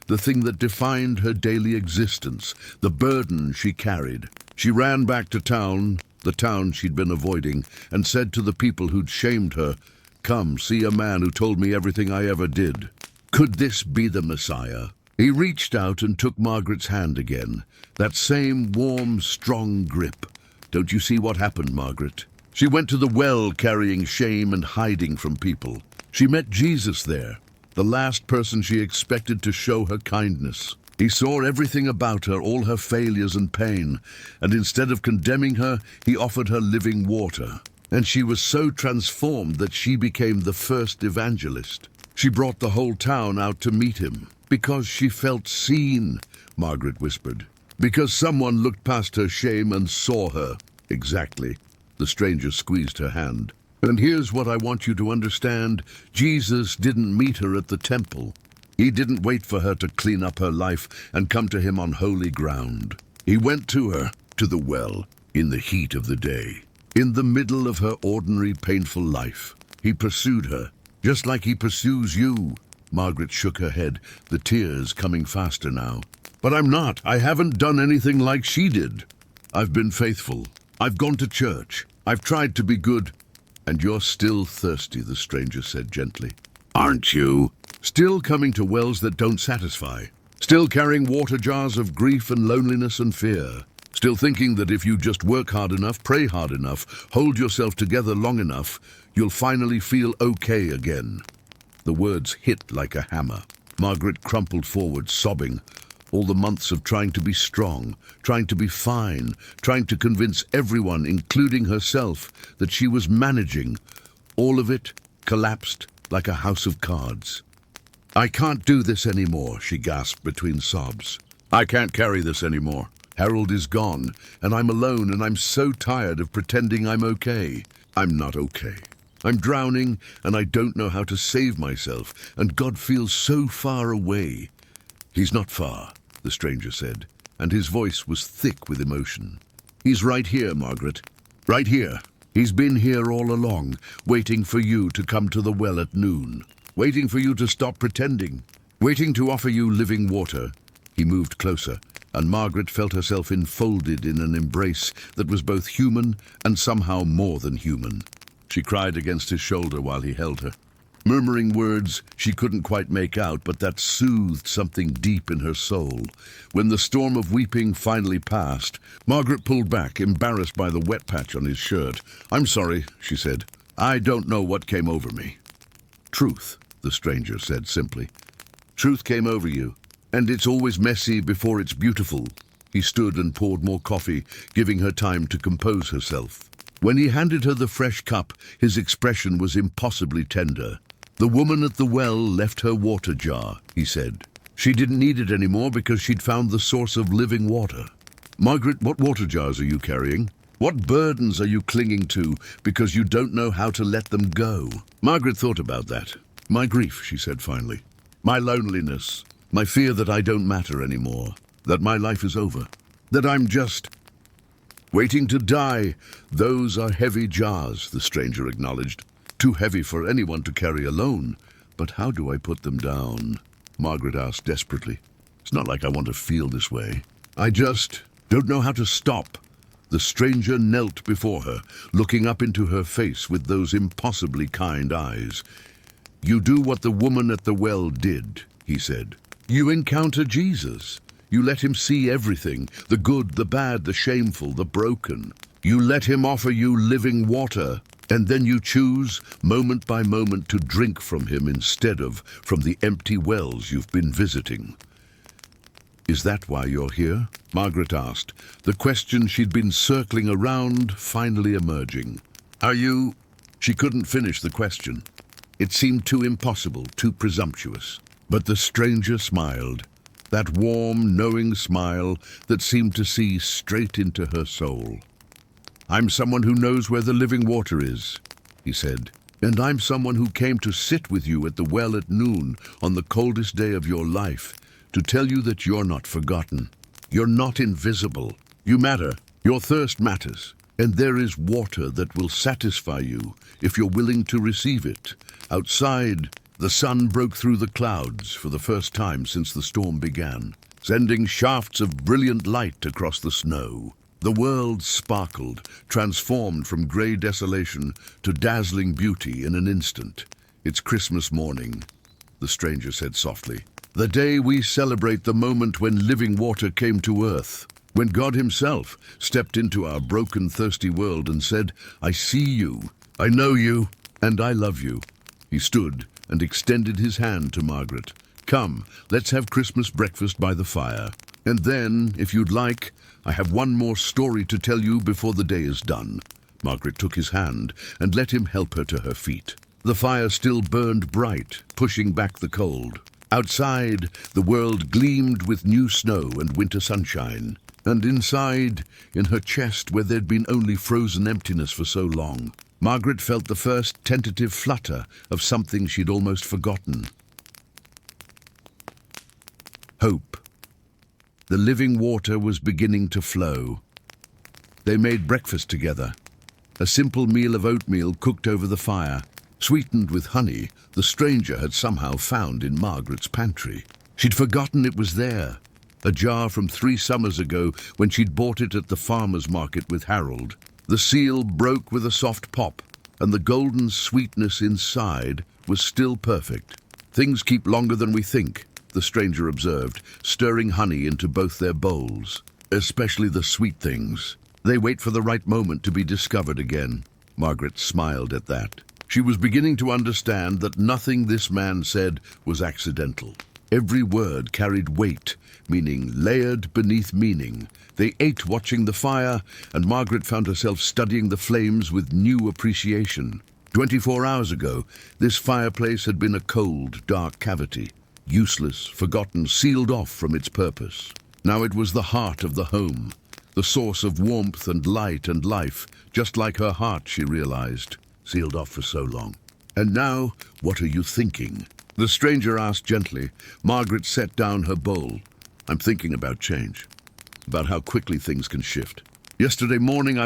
the thing that defined her daily existence, the burden she carried. She ran back to town, the town she'd been avoiding, and said to the people who'd shamed her, "Come, see a man who told me everything I ever did." Could this be the Messiah? He reached out and took Margaret's hand again, that same warm, strong grip. "Don't you see what happened, Margaret?" She went to the well carrying shame and hiding from people. She met Jesus there, the last person she expected to show her kindness. He saw everything about her, all her failures and pain, and instead of condemning her, he offered her living water. And she was so transformed that she became the first evangelist. She brought the whole town out to meet him. "Because she felt seen," Margaret whispered. "Because someone looked past her shame and saw her." "Exactly." The stranger squeezed her hand. "And here's what I want you to understand. Jesus didn't meet her at the temple. He didn't wait for her to clean up her life and come to him on holy ground. He went to her, to the well, in the heat of the day, in the middle of her ordinary, painful life. He pursued her, just like he pursues you." Margaret shook her head, the tears coming faster now. "But I'm not. I haven't done anything like she did. I've been faithful. I've gone to church. I've tried to be good." "And you're still thirsty," the stranger said gently. "Aren't you? Still coming to wells that don't satisfy. Still carrying water jars of grief and loneliness and fear. Still thinking that if you just work hard enough, pray hard enough, hold yourself together long enough, you'll finally feel okay again." The words hit like a hammer. Margaret crumpled forward, sobbing. All the months of trying to be strong, trying to be fine, trying to convince everyone, including herself, that she was managing. All of it collapsed like a house of cards. "I can't do this anymore," she gasped between sobs. "I can't carry this anymore. Harold is gone, and I'm alone, and I'm so tired of pretending I'm okay. I'm not okay. I'm drowning, and I don't know how to save myself, and God feels so far away." "He's not far," the stranger said, and his voice was thick with emotion. "He's right here, Margaret. Right here. He's been here all along, waiting for you to come to the well at noon. Waiting for you to stop pretending. Waiting to offer you living water. He moved closer, and Margaret felt herself enfolded in an embrace that was both human and somehow more than human. She cried against his shoulder while he held her, murmuring words she couldn't quite make out, but that soothed something deep in her soul. When the storm of weeping finally passed, Margaret pulled back, embarrassed by the wet patch on his shirt. "I'm sorry," she said. "I don't know what came over me." "Truth," the stranger said simply. "Truth came over you, and it's always messy before it's beautiful." He stood and poured more coffee, giving her time to compose herself. When he handed her the fresh cup, his expression was impossibly tender. "The woman at the well left her water jar," he said. "She didn't need it anymore because she'd found the source of living water." "Margaret, what water jars are you carrying? What burdens are you clinging to because you don't know how to let them go?" Margaret thought about that. "My grief," she said finally. "My loneliness. My fear that I don't matter anymore. That my life is over. That I'm just waiting to die. Those are heavy jars," the stranger acknowledged. "Too heavy for anyone to carry alone. But how do I put them down?" Margaret asked desperately. "It's not like I want to feel this way. I just don't know how to stop." The stranger knelt before her, looking up into her face with those impossibly kind eyes. "You do what the woman at the well did," he said. "You encounter Jesus. You let him see everything, the good, the bad, the shameful, the broken. You let him offer you living water, and then you choose, moment by moment, to drink from him instead of from the empty wells you've been visiting." "Is that why you're here?" Margaret asked, the question she'd been circling around finally emerging. "Are you—" She couldn't finish the question. It seemed too impossible, too presumptuous. But the stranger smiled, that warm, knowing smile that seemed to see straight into her soul. "I'm someone who knows where the living water is," he said. "And I'm someone who came to sit with you at the well at noon on the coldest day of your life, to tell you that you're not forgotten. You're not invisible. You matter. Your thirst matters. And there is water that will satisfy you if you're willing to receive it." Outside, the sun broke through the clouds for the first time since the storm began, sending shafts of brilliant light across the snow. The world sparkled, transformed from grey desolation to dazzling beauty in an instant. "It's Christmas morning," the stranger said softly. "The day we celebrate the moment when living water came to earth, when God himself stepped into our broken, thirsty world and said, 'I see you, I know you, and I love you.'" He stood and extended his hand to Margaret. "Come, let's have Christmas breakfast by the fire. And then, if you'd like, I have one more story to tell you before the day is done." Margaret took his hand and let him help her to her feet. The fire still burned bright, pushing back the cold. Outside, the world gleamed with new snow and winter sunshine. And inside, in her chest where there'd been only frozen emptiness for so long, Margaret felt the first tentative flutter of something she'd almost forgotten. Hope. The living water was beginning to flow. They made breakfast together, a simple meal of oatmeal cooked over the fire, sweetened with honey the stranger had somehow found in Margaret's pantry. She'd forgotten it was there, a jar from 3 summers ago when she'd bought it at the farmer's market with Harold. The seal broke with a soft pop, and the golden sweetness inside was still perfect. "Things keep longer than we think," the stranger observed, stirring honey into both their bowls. "Especially the sweet things. They wait for the right moment to be discovered again." Margaret smiled at that. She was beginning to understand that nothing this man said was accidental. Every word carried weight, meaning layered beneath meaning. They ate watching the fire, and Margaret found herself studying the flames with new appreciation. 24 hours ago, this fireplace had been a cold, dark cavity, useless, forgotten, sealed off from its purpose. Now it was the heart of the home, the source of warmth and light and life, just like her heart, she realized, sealed off for so long. "And now, what are you thinking?" the stranger asked gently. Margaret set down her bowl. "I'm thinking about change, about how quickly things can shift. Yesterday morning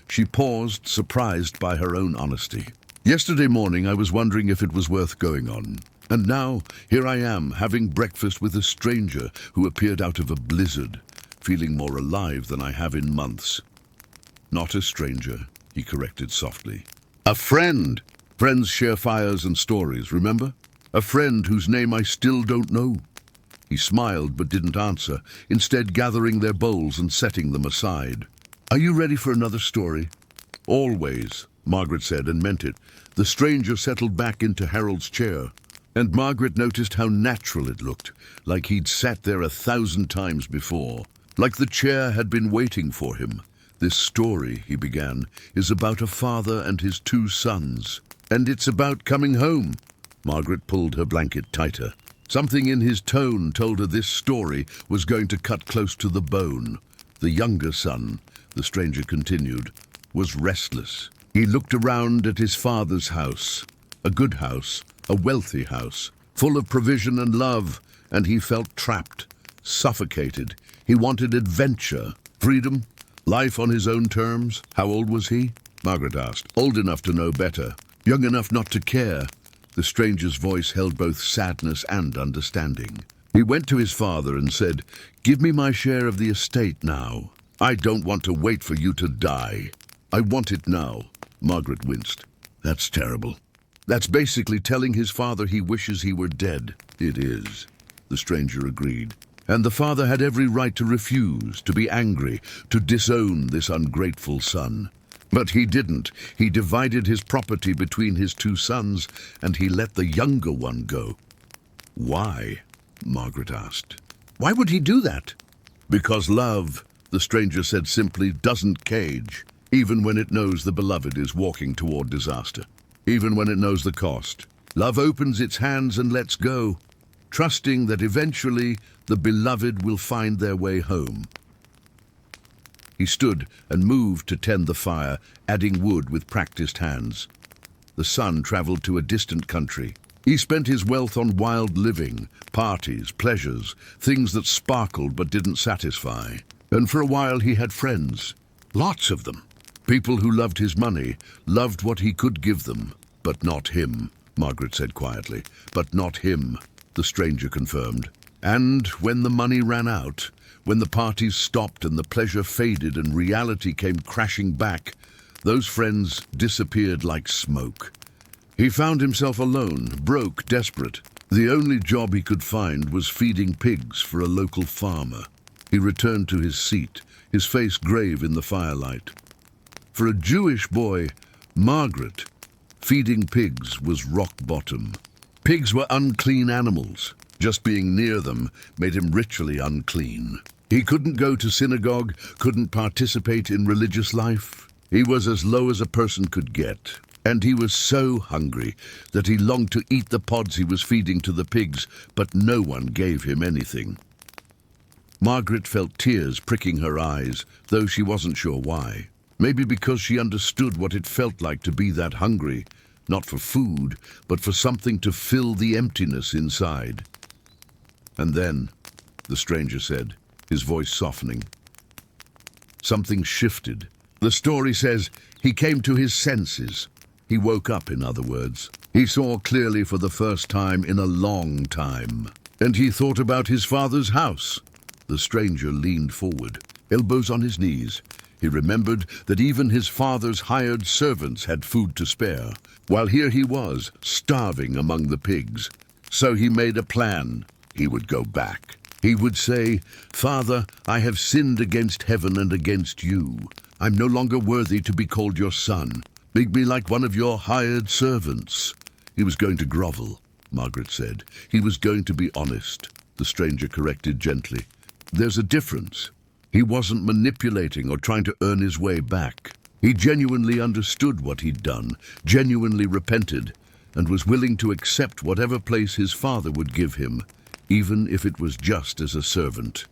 She paused, surprised by her own honesty. "Yesterday morning I was wondering if it was worth going on. And now, here I am, having breakfast with a stranger who appeared out of a blizzard, feeling more alive than I have in months. Not a stranger, he corrected softly. A friend! Friends share fires and stories, remember? A friend whose name I still don't know. He smiled but didn't answer, instead gathering their bowls and setting them aside. Are you ready for another story? Always, Margaret said, and meant it. The stranger settled back into Harold's chair, and Margaret noticed how natural it looked, like he'd sat there 1,000 times before, like the chair had been waiting for him. This story, he began, is about a father and his 2 sons, and it's about coming home. Margaret pulled her blanket tighter. Something in his tone told her this story was going to cut close to the bone. The younger son, the stranger continued, was restless. He looked around at his father's house, a good house, a wealthy house, full of provision and love, and he felt trapped, suffocated. He wanted adventure, freedom, life on his own terms. How old was he? Margaret asked. Old enough to know better, young enough not to care. The stranger's voice held both sadness and understanding. He went to his father and said, "Give me my share of the estate now. I don't want to wait for you to die. I want it now." Margaret winced. That's terrible. That's basically telling his father he wishes he were dead. It is, the stranger agreed. And the father had every right to refuse, to be angry, to disown this ungrateful son. But he didn't. He divided his property between his 2 sons, and he let the younger one go. Why? Margaret asked. Why would he do that? Because love, the stranger said simply, doesn't cage, even when it knows the beloved is walking toward disaster, even when it knows the cost. Love opens its hands and lets go, trusting that eventually the beloved will find their way home. He stood and moved to tend the fire, adding wood with practiced hands. The son traveled to a distant country. He spent his wealth on wild living, parties, pleasures, things that sparkled but didn't satisfy. And for a while he had friends, lots of them. People who loved his money, loved what he could give them. But not him, Margaret said quietly. But not him, the stranger confirmed. And when the money ran out, when the parties stopped and the pleasure faded and reality came crashing back, those friends disappeared like smoke. He found himself alone, broke, desperate. The only job he could find was feeding pigs for a local farmer. He returned to his seat, his face grave in the firelight. For a Jewish boy, Margaret, feeding pigs was rock bottom. Pigs were unclean animals. Just being near them made him ritually unclean. He couldn't go to synagogue, couldn't participate in religious life. He was as low as a person could get. And he was so hungry that he longed to eat the pods he was feeding to the pigs, but no one gave him anything. Margaret felt tears pricking her eyes, though she wasn't sure why. Maybe because she understood what it felt like to be that hungry, not for food, but for something to fill the emptiness inside. And then, the stranger said, his voice softening, something shifted. The story says he came to his senses. He woke up, in other words. He saw clearly for the first time in a long time. And he thought about his father's house. The stranger leaned forward, elbows on his knees. He remembered that even his father's hired servants had food to spare, while here he was, starving among the pigs. So he made a plan. He would go back. He would say, "Father, I have sinned against heaven and against you. I'm no longer worthy to be called your son. Make me like one of your hired servants." He was going to grovel, Margaret said. He was going to be honest, the stranger corrected gently. There's a difference. He wasn't manipulating or trying to earn his way back. He genuinely understood what he'd done, genuinely repented, and was willing to accept whatever place his father would give him, even if it was just as a servant.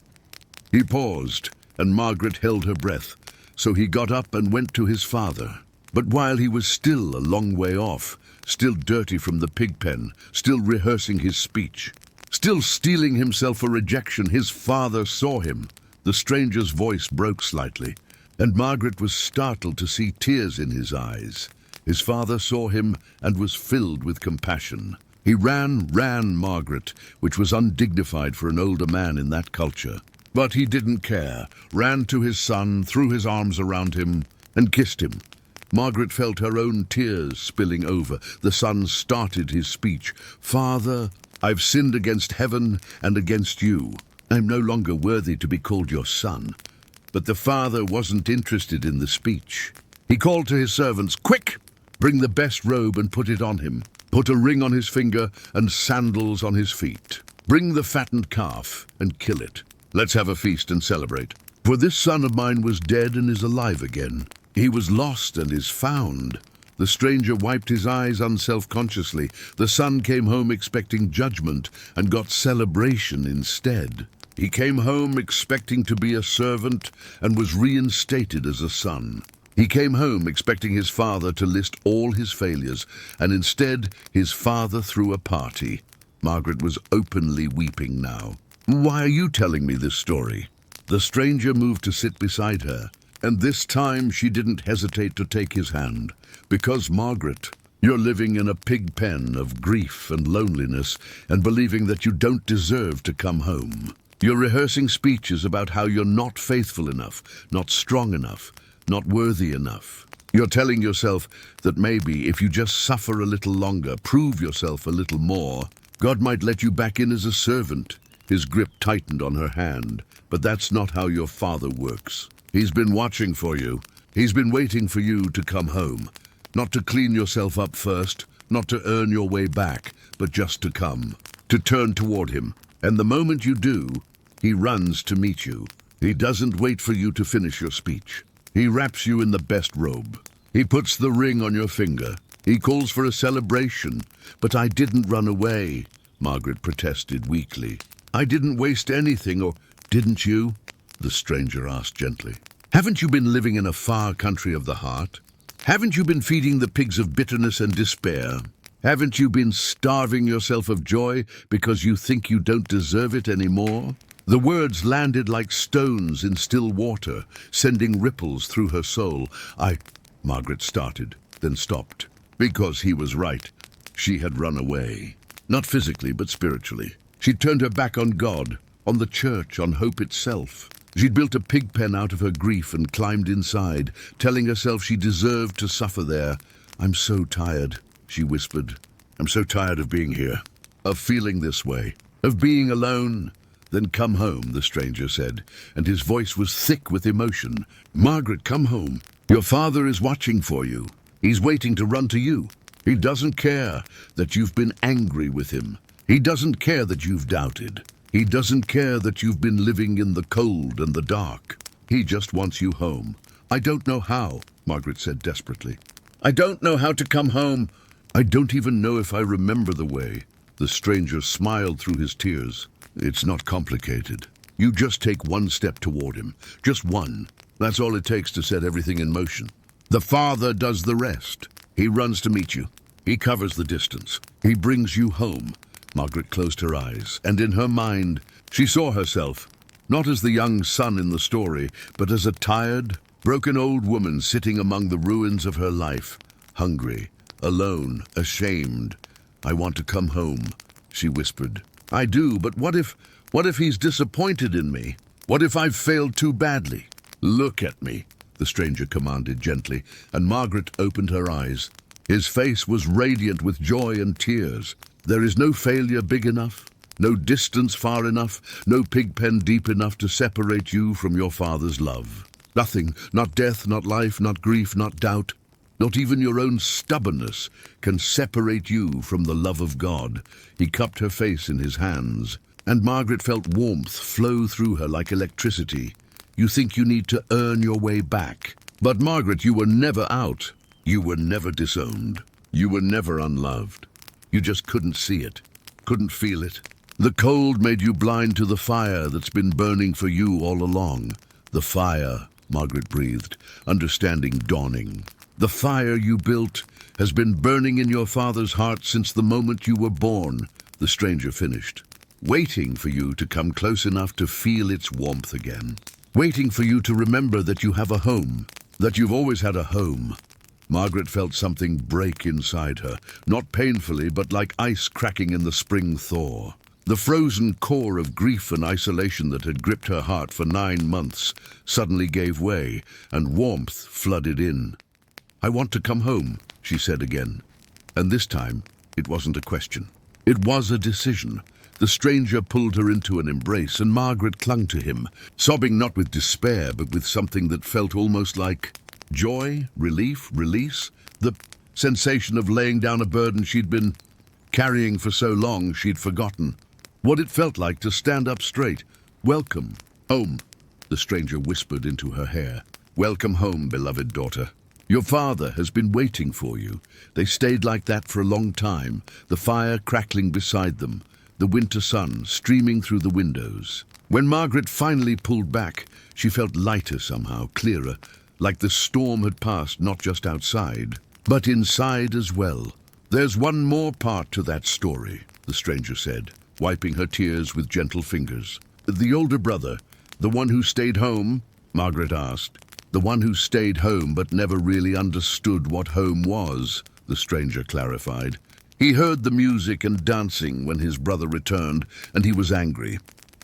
He paused, and Margaret held her breath, so he got up and went to his father. But while he was still a long way off, still dirty from the pig pen, still rehearsing his speech, still steeling himself for rejection, his father saw him. The stranger's voice broke slightly, and Margaret was startled to see tears in his eyes. His father saw him and was filled with compassion. He ran Margaret, which was undignified for an older man in that culture. But he didn't care, ran to his son, threw his arms around him, and kissed him. Margaret felt her own tears spilling over. The son started his speech. "Father, I've sinned against heaven and against you. I'm no longer worthy to be called your son." But the father wasn't interested in the speech. He called to his servants, "Quick! Bring the best robe and put it on him. Put a ring on his finger and sandals on his feet. Bring the fattened calf and kill it. Let's have a feast and celebrate. For this son of mine was dead and is alive again. He was lost and is found." The stranger wiped his eyes unself-consciously. The son came home expecting judgment and got celebration instead. He came home expecting to be a servant and was reinstated as a son. He came home expecting his father to list all his failures, and instead his father threw a party. Margaret was openly weeping now. "Why are you telling me this story?" The stranger moved to sit beside her, and this time she didn't hesitate to take his hand. "Because, Margaret, you're living in a pig pen of grief and loneliness and believing that you don't deserve to come home. You're rehearsing speeches about how you're not faithful enough, not strong enough, not worthy enough. You're telling yourself that maybe if you just suffer a little longer, prove yourself a little more, God might let you back in as a servant." His grip tightened on her hand. "But that's not how your father works. He's been watching for you. He's been waiting for you to come home. Not to clean yourself up first, not to earn your way back, but just to come, to turn toward him. And the moment you do, he runs to meet you. He doesn't wait for you to finish your speech. He wraps you in the best robe. He puts the ring on your finger. He calls for a celebration. But I didn't run away," Margaret protested weakly. "I didn't waste anything, or didn't you?" the stranger asked gently. "Haven't you been living in a far country of the heart? Haven't you been feeding the pigs of bitterness and despair? Haven't you been starving yourself of joy because you think you don't deserve it anymore?" The words landed like stones in still water, sending ripples through her soul. Margaret started, then stopped. Because he was right. She had run away. Not physically, but spiritually. She'd turned her back on God, on the church, on hope itself. She'd built a pig pen out of her grief and climbed inside, telling herself she deserved to suffer there. "I'm so tired," she whispered. "I'm so tired of being here, of feeling this way, of being alone." "Then come home," the stranger said, and his voice was thick with emotion. "Margaret, come home. Your father is watching for you. He's waiting to run to you. He doesn't care that you've been angry with him. He doesn't care that you've doubted. He doesn't care that you've been living in the cold and the dark. He just wants you home." "I don't know how," Margaret said desperately. "I don't know how to come home. I don't even know if I remember the way." The stranger smiled through his tears. "It's not complicated. You just take one step toward him. Just one. That's all it takes to set everything in motion. The Father does the rest. He runs to meet you. He covers the distance. He brings you home." Margaret closed her eyes, and in her mind, she saw herself, not as the young son in the story, but as a tired, broken old woman sitting among the ruins of her life, hungry, alone, ashamed. "I want to come home," she whispered. "I do, but what if he's disappointed in me? What if I've failed too badly?" "Look at me," the stranger commanded gently, and Margaret opened her eyes. His face was radiant with joy and tears. "There is no failure big enough, no distance far enough, no pig pen deep enough to separate you from your Father's love. Nothing, not death, not life, not grief, not doubt, not even your own stubbornness can separate you from the love of God." He cupped her face in his hands, and Margaret felt warmth flow through her like electricity. "You think you need to earn your way back. But Margaret, you were never out. You were never disowned. You were never unloved. You just couldn't see it, couldn't feel it. The cold made you blind to the fire that's been burning for you all along." "The fire," Margaret breathed, understanding dawning. "The fire you built has been burning in your father's heart since the moment you were born," the stranger finished. "Waiting for you to come close enough to feel its warmth again. Waiting for you to remember that you have a home, that you've always had a home. Margaret felt something break inside her, not painfully, but like ice cracking in the spring thaw. The frozen core of grief and isolation that had gripped her heart for 9 months suddenly gave way, and warmth flooded in. "I want to come home," she said again. And this time, it wasn't a question. It was a decision. The stranger pulled her into an embrace, and Margaret clung to him, sobbing not with despair, but with something that felt almost like joy, relief, release, the sensation of laying down a burden she'd been carrying for so long she'd forgotten. What it felt like to stand up straight. "Welcome home," the stranger whispered into her hair. "Welcome home, beloved daughter. Your father has been waiting for you." They stayed like that for a long time, the fire crackling beside them, the winter sun streaming through the windows. When Margaret finally pulled back, she felt lighter somehow, clearer, like the storm had passed not just outside, but inside as well. "There's one more part to that story," the stranger said, wiping her tears with gentle fingers. "The older brother, the one who stayed home?" Margaret asked. "The one who stayed home but never really understood what home was," the stranger clarified. "He heard the music and dancing when his brother returned, and he was angry.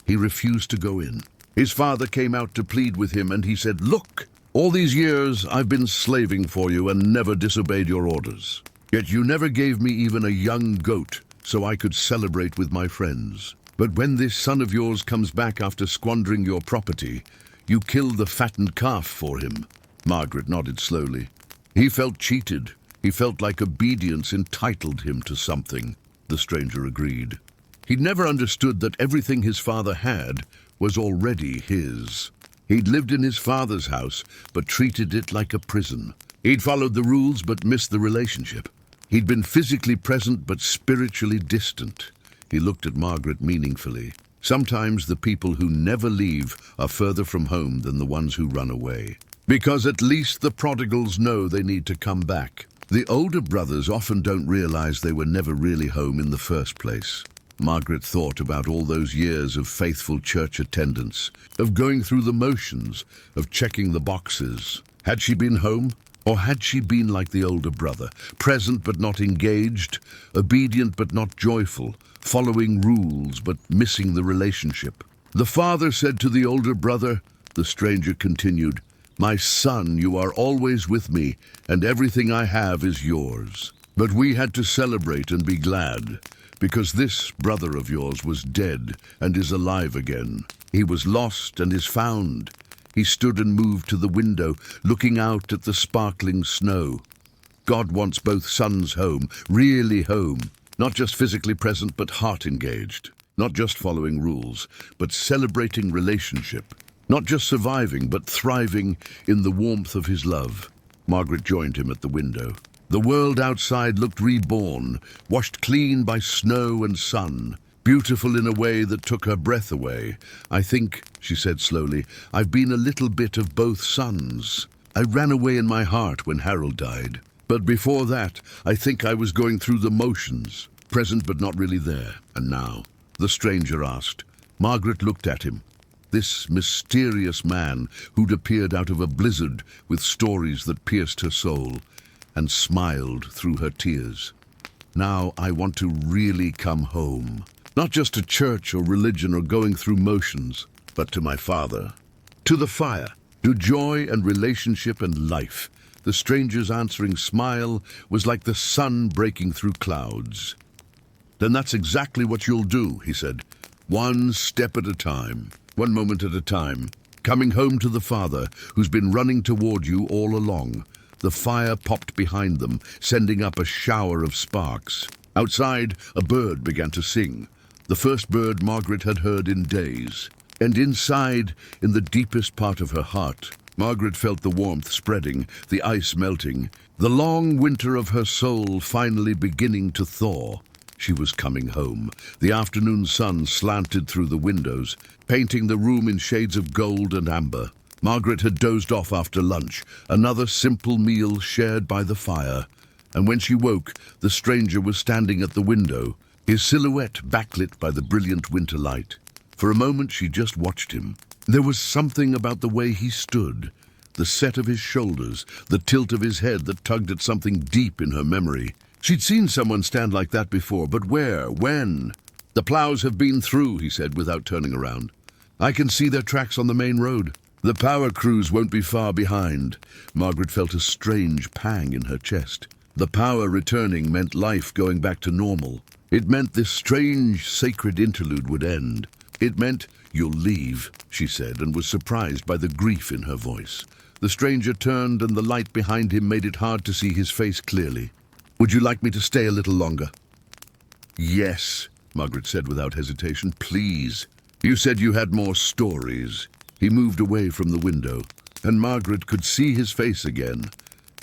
He refused to go in. His father came out to plead with him, and he said, 'Look, all these years I've been slaving for you and never disobeyed your orders. Yet you never gave me even a young goat so I could celebrate with my friends. But when this son of yours comes back after squandering your property, you kill the fattened calf for him.'" Margaret nodded slowly. "He felt cheated. He felt like obedience entitled him to something," the stranger agreed. He'd never understood that everything his father had was already his. He'd lived in his father's house, but treated it like a prison. He'd followed the rules, but missed the relationship. He'd been physically present, but spiritually distant. He looked at Margaret meaningfully. Sometimes the people who never leave are further from home than the ones who run away. Because at least the prodigals know they need to come back. The older brothers often don't realize they were never really home in the first place. Margaret thought about all those years of faithful church attendance, of going through the motions, of checking the boxes. Had she been home? Or had she been like the older brother, present but not engaged, obedient but not joyful, following rules but missing the relationship? The father said to the older brother, the stranger continued, "My son, you are always with me, and everything I have is yours." But we had to celebrate and be glad, because this brother of yours was dead and is alive again. He was lost and is found. He stood and moved to the window, looking out at the sparkling snow. God wants both sons home, really home, not just physically present but heart engaged, not just following rules, but celebrating relationship, not just surviving but thriving in the warmth of his love. Margaret joined him at the window. The world outside looked reborn, washed clean by snow and sun, beautiful in a way that took her breath away. "I think," she said slowly, "I've been a little bit of both sons. I ran away in my heart when Harold died. But before that, I think I was going through the motions, present but not really there. And now?" the stranger asked. Margaret looked at him. This mysterious man who'd appeared out of a blizzard with stories that pierced her soul, and smiled through her tears. "Now I want to really come home. Not just to church or religion or going through motions, but to my father. To the fire, to joy and relationship and life." The stranger's answering smile was like the sun breaking through clouds. "Then that's exactly what you'll do," he said. "One step at a time, one moment at a time. Coming home to the father who's been running toward you all along." The fire popped behind them, sending up a shower of sparks. Outside, a bird began to sing. The first bird Margaret had heard in days. And inside, in the deepest part of her heart, Margaret felt the warmth spreading, the ice melting, the long winter of her soul finally beginning to thaw. She was coming home. The afternoon sun slanted through the windows, painting the room in shades of gold and amber. Margaret had dozed off after lunch, another simple meal shared by the fire. And when she woke, the stranger was standing at the window, his silhouette backlit by the brilliant winter light. For a moment she just watched him. There was something about the way he stood, the set of his shoulders, the tilt of his head that tugged at something deep in her memory. She'd seen someone stand like that before, but where? When? "The plows have been through," he said without turning around. "I can see their tracks on the main road. The power crews won't be far behind." Margaret felt a strange pang in her chest. The power returning meant life going back to normal. It meant this strange, sacred interlude would end. It meant, "You'll leave," she said, and was surprised by the grief in her voice. The stranger turned, and the light behind him made it hard to see his face clearly. "Would you like me to stay a little longer?" "Yes," Margaret said without hesitation. "Please. You said you had more stories." He moved away from the window, and Margaret could see his face again.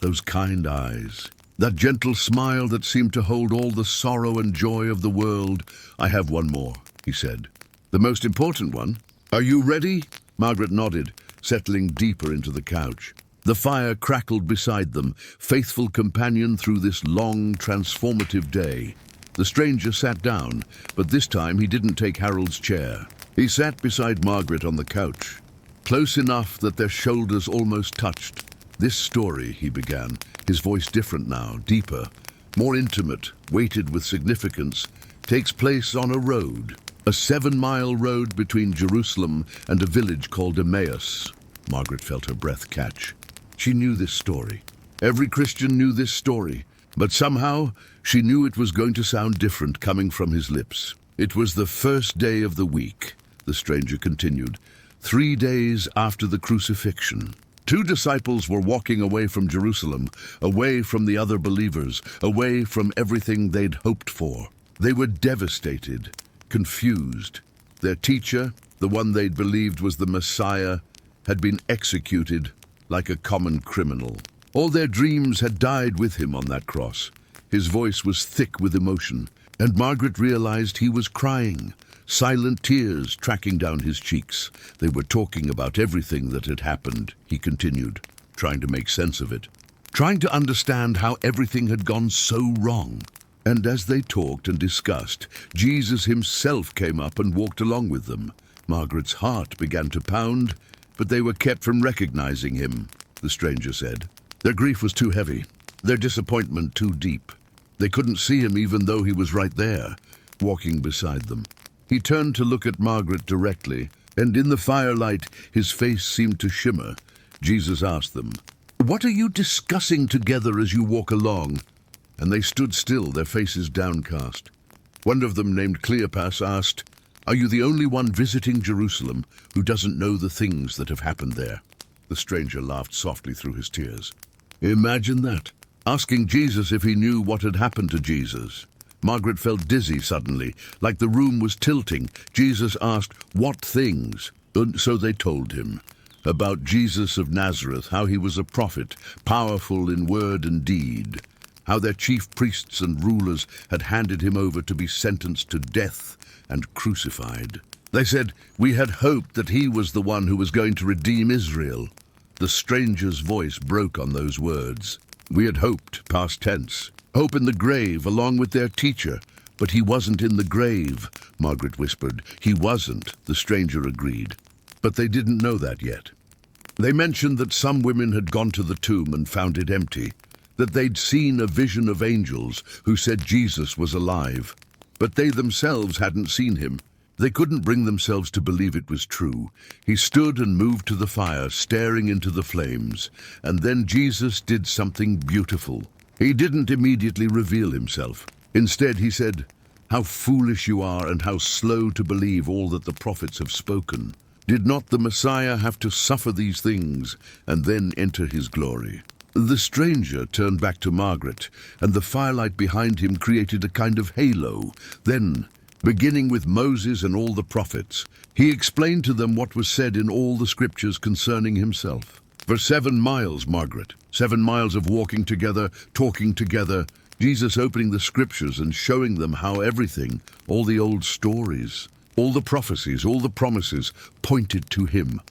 Those kind eyes. That gentle smile that seemed to hold all the sorrow and joy of the world. "I have one more," he said. "The most important one. Are you ready?" Margaret nodded, settling deeper into the couch. The fire crackled beside them, faithful companion through this long, transformative day. The stranger sat down, but this time he didn't take Harold's chair. He sat beside Margaret on the couch, close enough that their shoulders almost touched. "This story," he began, his voice different now, deeper, more intimate, weighted with significance, "takes place on a road, a 7-mile road between Jerusalem and a village called Emmaus." Margaret felt her breath catch. She knew this story. Every Christian knew this story, but somehow she knew it was going to sound different coming from his lips. "It was the first day of the week," the stranger continued, 3 days after the crucifixion. 2 disciples were walking away from Jerusalem, away from the other believers, away from everything they'd hoped for. They were devastated, confused. Their teacher, the one they'd believed was the Messiah, had been executed like a common criminal. All their dreams had died with him on that cross. His voice was thick with emotion, and Margaret realized he was crying, silent tears tracking down his cheeks. They were talking about everything that had happened, he continued, trying to make sense of it, trying to understand how everything had gone so wrong. And as they talked and discussed, Jesus himself came up and walked along with them. Margaret's heart began to pound, but they were kept from recognizing him, the stranger said. Their grief was too heavy, their disappointment too deep. They couldn't see him even though he was right there, walking beside them. He turned to look at Margaret directly, and in the firelight his face seemed to shimmer. Jesus asked them, "What are you discussing together as you walk along?" And they stood still, their faces downcast. One of them, named Cleopas, asked, "Are you the only one visiting Jerusalem who doesn't know the things that have happened there?" The stranger laughed softly through his tears. Imagine that, asking Jesus if he knew what had happened to Jesus. Margaret felt dizzy suddenly, like the room was tilting. Jesus asked, "What things?" And so they told him about Jesus of Nazareth, how he was a prophet, powerful in word and deed, how their chief priests and rulers had handed him over to be sentenced to death and crucified. They said, "We had hoped that he was the one who was going to redeem Israel." The stranger's voice broke on those words. "We had hoped, past tense. Hope in the grave along with their teacher. But he wasn't in the grave," Margaret whispered. "He wasn't," the stranger agreed. But they didn't know that yet. They mentioned that some women had gone to the tomb and found it empty, that they'd seen a vision of angels who said Jesus was alive. But they themselves hadn't seen him. They couldn't bring themselves to believe it was true. He stood and moved to the fire, staring into the flames. And then Jesus did something beautiful. He didn't immediately reveal himself. Instead, he said, "How foolish you are and how slow to believe all that the prophets have spoken. Did not the Messiah have to suffer these things and then enter his glory?" The stranger turned back to Margaret, and the firelight behind him created a kind of halo. Then, beginning with Moses and all the prophets, he explained to them what was said in all the scriptures concerning himself. For 7 miles, Margaret, 7 miles of walking together, talking together, Jesus opening the scriptures and showing them how everything, all the old stories, all the prophecies, all the promises, pointed to him.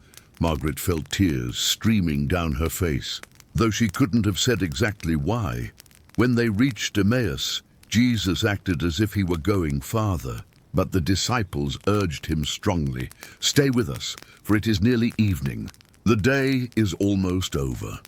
Margaret felt tears streaming down her face, though she couldn't have said exactly why. When they reached Emmaus, Jesus acted as if he were going farther, but the disciples urged him strongly, "Stay with us, for it is nearly evening." The day is almost over.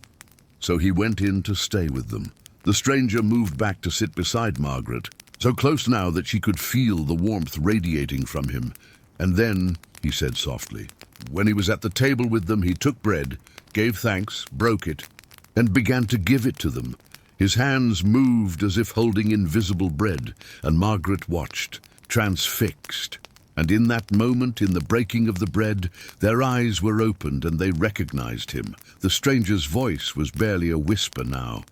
So he went in to stay with them. The stranger moved back to sit beside Margaret, so close now that she could feel the warmth radiating from him. And then, he said softly, when he was at the table with them, he took bread, gave thanks, broke it, and began to give it to them. His hands moved as if holding invisible bread, and Margaret watched, transfixed. And in that moment, in the breaking of the bread, their eyes were opened and they recognized him. The stranger's voice was barely a whisper now.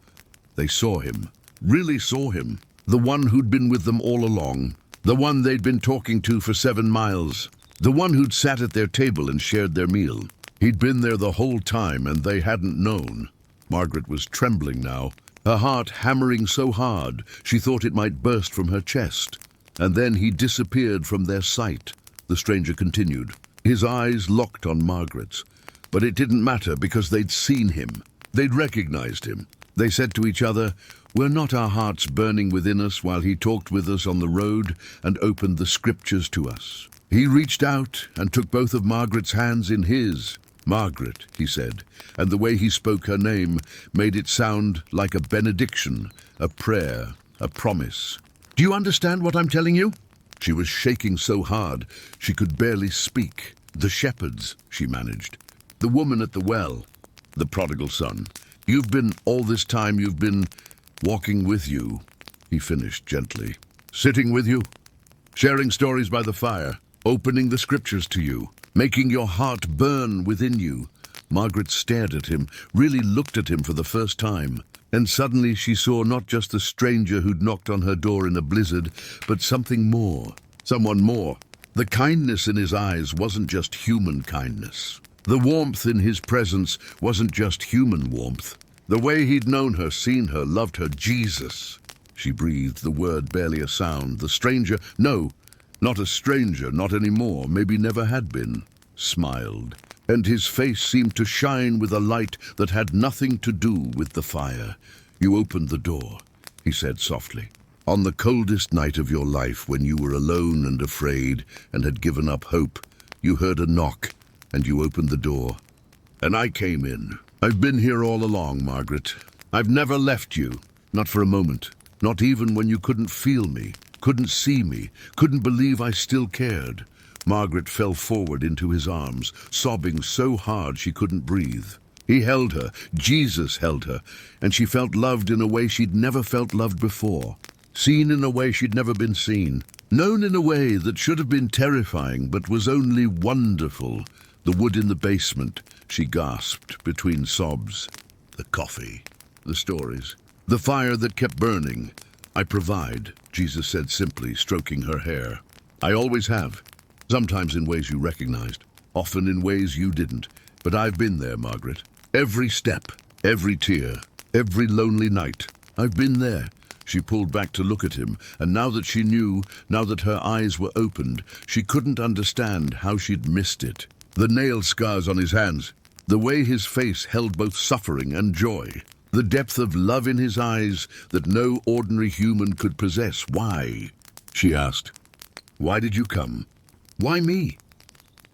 They saw him, really saw him, the one who'd been with them all along, the one they'd been talking to for 7 miles, the one who'd sat at their table and shared their meal. He'd been there the whole time and they hadn't known. Margaret was trembling now, her heart hammering so hard she thought it might burst from her chest. And then he disappeared from their sight. The stranger continued, his eyes locked on Margaret's. But it didn't matter because they'd seen him. They'd recognized him. They said to each other, were not our hearts burning within us while he talked with us on the road and opened the scriptures to us? He reached out and took both of Margaret's hands in his. Margaret, he said, and the way he spoke her name made it sound like a benediction, a prayer, a promise. Do you understand what I'm telling you? She was shaking so hard she could barely speak. The shepherds, she managed. The woman at the well. The prodigal son. All this time you've been walking with you, he finished gently. Sitting with you. Sharing stories by the fire. Opening the scriptures to you. Making your heart burn within you. Margaret stared at him, really looked at him for the first time. And suddenly she saw not just the stranger who'd knocked on her door in a blizzard, but something more, someone more. The kindness in his eyes wasn't just human kindness. The warmth in his presence wasn't just human warmth. The way he'd known her, seen her, loved her, Jesus. She breathed, the word barely a sound. The stranger, no, not a stranger, not anymore, maybe never had been, smiled. And his face seemed to shine with a light that had nothing to do with the fire. You opened the door, he said softly. On the coldest night of your life, when you were alone and afraid and had given up hope, you heard a knock and you opened the door. And I came in. I've been here all along, Margaret. I've never left you, not for a moment, not even when you couldn't feel me, couldn't see me, couldn't believe I still cared. Margaret fell forward into his arms, sobbing so hard she couldn't breathe. He held her, Jesus held her, and she felt loved in a way she'd never felt loved before. Seen in a way she'd never been seen. Known in a way that should have been terrifying, but was only wonderful. The wood in the basement, she gasped between sobs. The coffee, the stories, the fire that kept burning. I provide, Jesus said simply, stroking her hair. I always have. Sometimes in ways you recognized, often in ways you didn't. But I've been there, Margaret. Every step, every tear, every lonely night. I've been there. She pulled back to look at him, and now that she knew, now that her eyes were opened, she couldn't understand how she'd missed it. The nail scars on his hands, the way his face held both suffering and joy, the depth of love in his eyes that no ordinary human could possess. Why? She asked. Why did you come? Why me?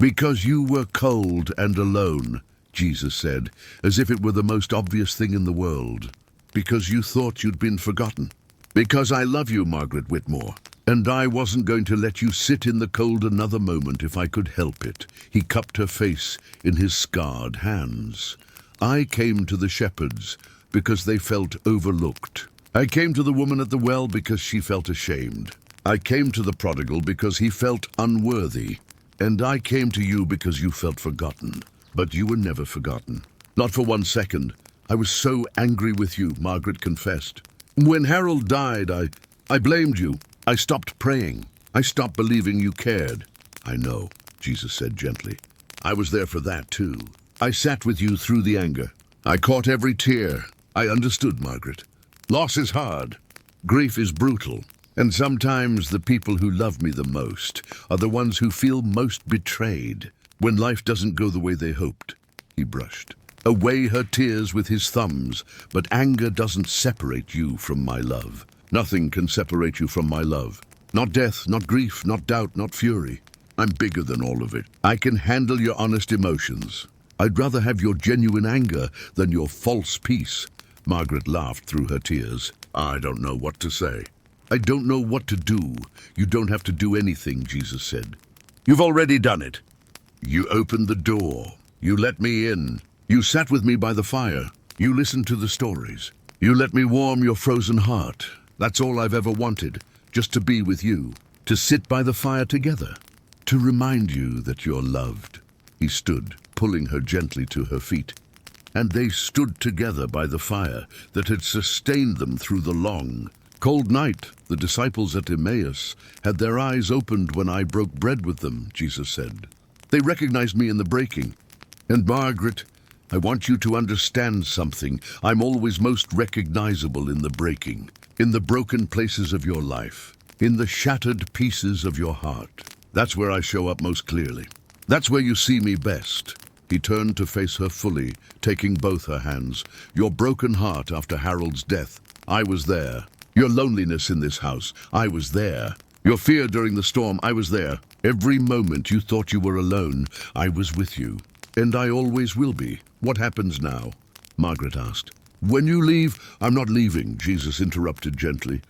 Because you were cold and alone, Jesus said, as if it were the most obvious thing in the world. Because you thought you'd been forgotten. Because I love you, Margaret Whitmore, and I wasn't going to let you sit in the cold another moment if I could help it. He cupped her face in his scarred hands. I came to the shepherds because they felt overlooked. I came to the woman at the well because she felt ashamed. I came to the prodigal because he felt unworthy. And I came to you because you felt forgotten. But you were never forgotten. Not for 1 second. I was so angry with you, Margaret confessed. When Harold died, I blamed you. I stopped praying. I stopped believing you cared. I know, Jesus said gently. I was there for that too. I sat with you through the anger. I caught every tear. I understood, Margaret. Loss is hard. Grief is brutal. And sometimes the people who love me the most are the ones who feel most betrayed. When life doesn't go the way they hoped, he brushed away her tears with his thumbs. But anger doesn't separate you from my love. Nothing can separate you from my love. Not death, not grief, not doubt, not fury. I'm bigger than all of it. I can handle your honest emotions. I'd rather have your genuine anger than your false peace." Margaret laughed through her tears. "I don't know what to say." "I don't know what to do. You don't have to do anything," Jesus said. "You've already done it. You opened the door. You let me in. You sat with me by the fire. You listened to the stories. You let me warm your frozen heart. That's all I've ever wanted, just to be with you, to sit by the fire together, to remind you that you're loved." He stood, pulling her gently to her feet. And they stood together by the fire that had sustained them through the long, cold night. "The disciples at Emmaus had their eyes opened when I broke bread with them," Jesus said. "They recognized me in the breaking. And Margaret, I want you to understand something. I'm always most recognizable in the breaking, in the broken places of your life, in the shattered pieces of your heart. That's where I show up most clearly. That's where you see me best." He turned to face her fully, taking both her hands. "Your broken heart after Harold's death, I was there. Your loneliness in this house, I was there. Your fear during the storm, I was there. Every moment you thought you were alone, I was with you. And I always will be. What happens now?" Margaret asked. "When you leave—" "I'm not leaving," Jesus interrupted gently.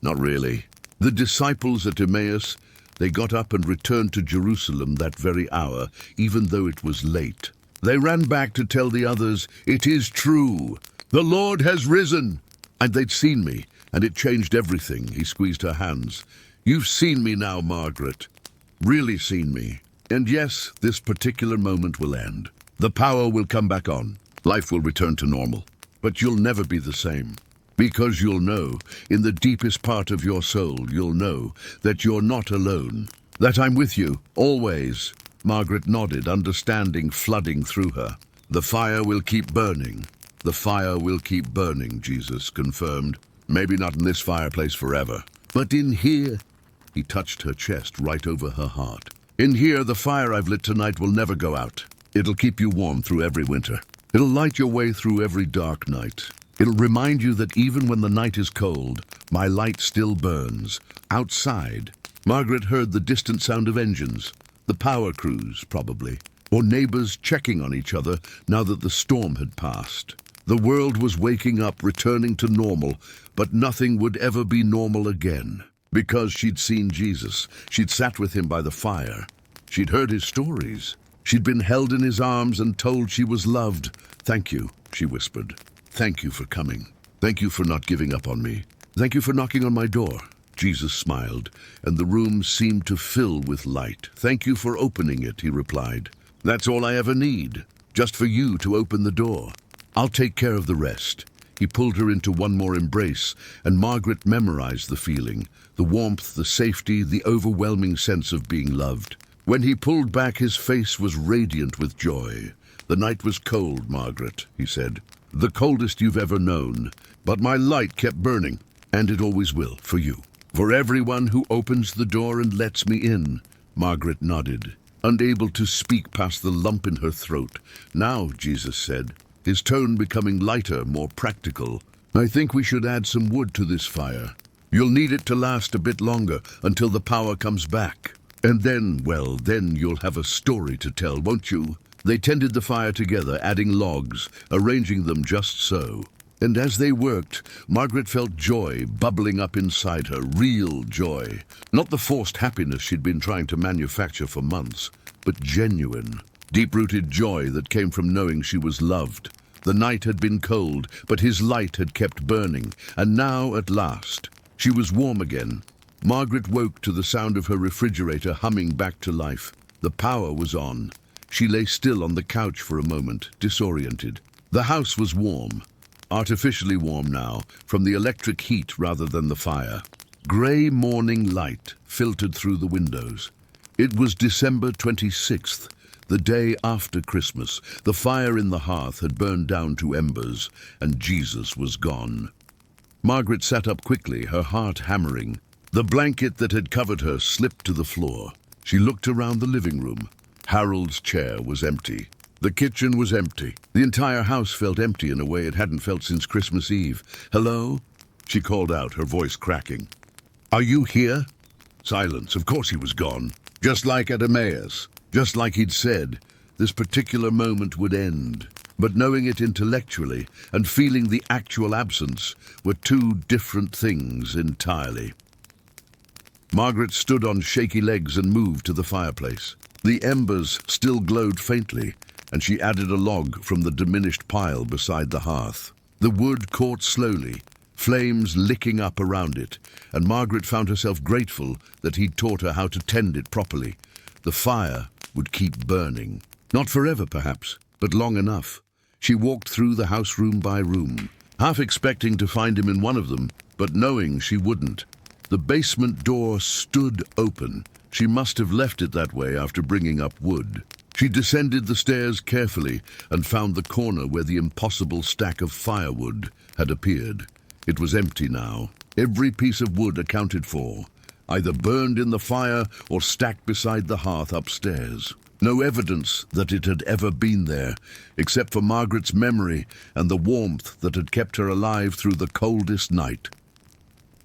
"Not really." The disciples at Emmaus, they got up and returned to Jerusalem that very hour, even though it was late. They ran back to tell the others, "It is true. The Lord has risen." And they'd seen me, and it changed everything. He squeezed her hands. "You've seen me now, Margaret. Really seen me. And yes, this particular moment will end. The power will come back on. Life will return to normal. But you'll never be the same. Because you'll know, in the deepest part of your soul, you'll know that you're not alone. That I'm with you, always." Margaret nodded, understanding flooding through her. "The fire will keep burning. The fire will keep burning," Jesus confirmed. "Maybe not in this fireplace forever, but in here." He touched her chest right over her heart. "In here, the fire I've lit tonight will never go out. It'll keep you warm through every winter. It'll light your way through every dark night. It'll remind you that even when the night is cold, my light still burns. Outside." Margaret heard the distant sound of engines. The power crews, probably. Or neighbors checking on each other now that the storm had passed. The world was waking up, returning to normal, but nothing would ever be normal again. Because she'd seen Jesus. She'd sat with him by the fire. She'd heard his stories. She'd been held in his arms and told she was loved. "Thank you," she whispered. "Thank you for coming. Thank you for not giving up on me. Thank you for knocking on my door." Jesus smiled, and the room seemed to fill with light. "Thank you for opening it," he replied. "That's all I ever need, just for you to open the door. I'll take care of the rest." He pulled her into one more embrace, and Margaret memorized the feeling, the warmth, the safety, the overwhelming sense of being loved. When he pulled back, his face was radiant with joy. "The night was cold, Margaret," he said. "The coldest you've ever known. But my light kept burning, and it always will, for you. For everyone who opens the door and lets me in." Margaret nodded, unable to speak past the lump in her throat. "Now," Jesus said, his tone becoming lighter, more practical, "I think we should add some wood to this fire. You'll need it to last a bit longer, until the power comes back. And then, well, then you'll have a story to tell, won't you?" They tended the fire together, adding logs, arranging them just so. And as they worked, Margaret felt joy bubbling up inside her, real joy. Not the forced happiness she'd been trying to manufacture for months, but genuine, deep-rooted joy that came from knowing she was loved. The night had been cold, but his light had kept burning, and now, at last, she was warm again. Margaret woke to the sound of her refrigerator humming back to life. The power was on. She lay still on the couch for a moment, disoriented. The house was warm, artificially warm now, from the electric heat rather than the fire. Grey morning light filtered through the windows. It was December 26th, the day after Christmas. The fire in the hearth had burned down to embers, and Jesus was gone. Margaret sat up quickly, her heart hammering. The blanket that had covered her slipped to the floor. She looked around the living room. Harold's chair was empty. The kitchen was empty. The entire house felt empty in a way it hadn't felt since Christmas Eve. "Hello?" she called out, her voice cracking. "Are you here?" Silence. Of course he was gone. Just like at Emmaus. Just like he'd said. this particular moment would end. But knowing it intellectually and feeling the actual absence were two different things entirely. Margaret stood on shaky legs and moved to the fireplace. The embers still glowed faintly, and she added a log from the diminished pile beside the hearth. The wood caught slowly, flames licking up around it, and Margaret found herself grateful that he'd taught her how to tend it properly. The fire would keep burning. Not forever, perhaps, but long enough. She walked through the house room by room, half expecting to find him in one of them, but knowing she wouldn't. The basement door stood open. She must have left it that way after bringing up wood. She descended the stairs carefully and found the corner where the impossible stack of firewood had appeared. It was empty now. Every piece of wood accounted for, either burned in the fire or stacked beside the hearth upstairs. No evidence that it had ever been there, except for Margaret's memory and the warmth that had kept her alive through the coldest night.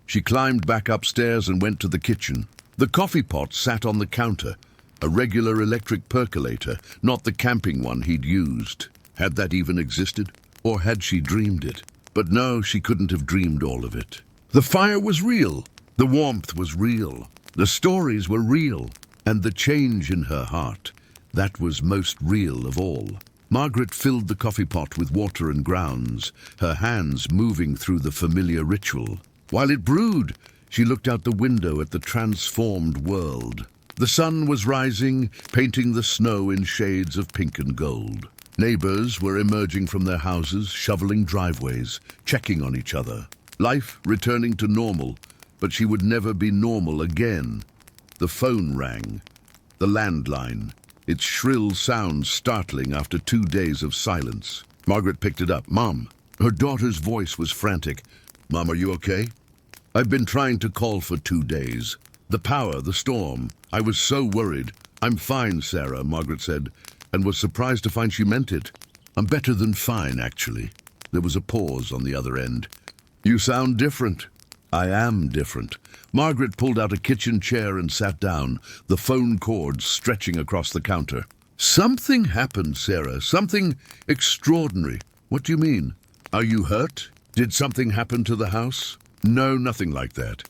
She climbed back upstairs and went to the kitchen. The coffee pot sat on the counter, a regular electric percolator, not the camping one he'd used. Had that even existed? Or had she dreamed it? But no, she couldn't have dreamed all of it. The fire was real. The warmth was real. The stories were real. And the change in her heart, that was most real of all. Margaret filled the coffee pot with water and grounds, her hands moving through the familiar ritual. While it brewed, she looked out the window at the transformed world. The sun was rising, painting the snow in shades of pink and gold. Neighbors were emerging from their houses, shoveling driveways, checking on each other. Life returning to normal, but she would never be normal again. The phone rang. The landline. Its shrill sound startling after 2 days of silence. Margaret picked it up. "Mom." Her daughter's voice was frantic. "Mom, are you okay?" "I've been trying to call for 2 days. The power, the storm. I was so worried." "I'm fine, Sarah," Margaret said, and was surprised to find she meant it. "I'm better than fine, actually." There was a pause on the other end. "You sound different." "I am different." Margaret pulled out a kitchen chair and sat down, the phone cord stretching across the counter. "Something happened, Sarah. Something extraordinary." "What do you mean? Are you hurt? Did something happen to the house?" "No, nothing like that.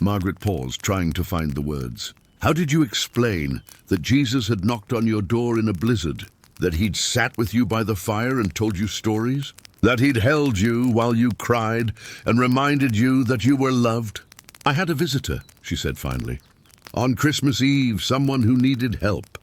Margaret paused, trying to find the words. "How did you explain that Jesus had knocked on your door in a blizzard? That he'd sat with you by the fire and told you stories? That he'd held you while you cried and reminded you that you were loved?" "I had a visitor," she said finally. "On Christmas Eve, someone who needed help."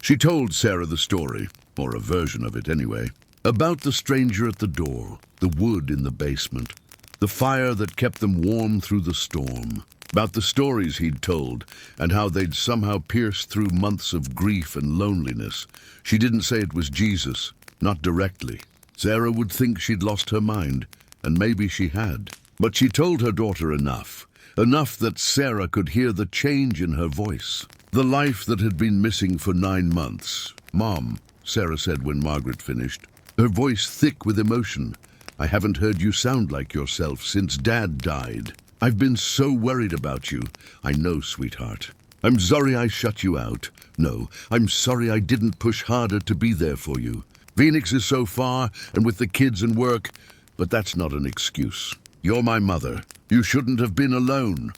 She told Sarah the story, or a version of it anyway, about the stranger at the door, the wood in the basement, the fire that kept them warm through the storm, about the stories he'd told and how they'd somehow pierced through months of grief and loneliness. She didn't say it was Jesus, not directly. Sarah would think she'd lost her mind, and maybe she had. But she told her daughter enough that Sarah could hear the change in her voice, the life that had been missing for 9 months. "Mom," Sarah said when Margaret finished, her voice thick with emotion, "I haven't heard you sound like yourself since Dad died. I've been so worried about you." "I know, sweetheart. I'm sorry I shut you out. No, I'm sorry I didn't push harder to be there for you. Phoenix is so far, and with the kids and work, but that's not an excuse. You're my mother. You shouldn't have been alone."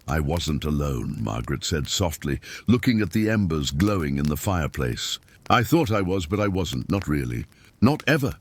"I wasn't alone," Margaret said softly, looking at the embers glowing in the fireplace. "I thought I was, but I wasn't, not really. Not ever."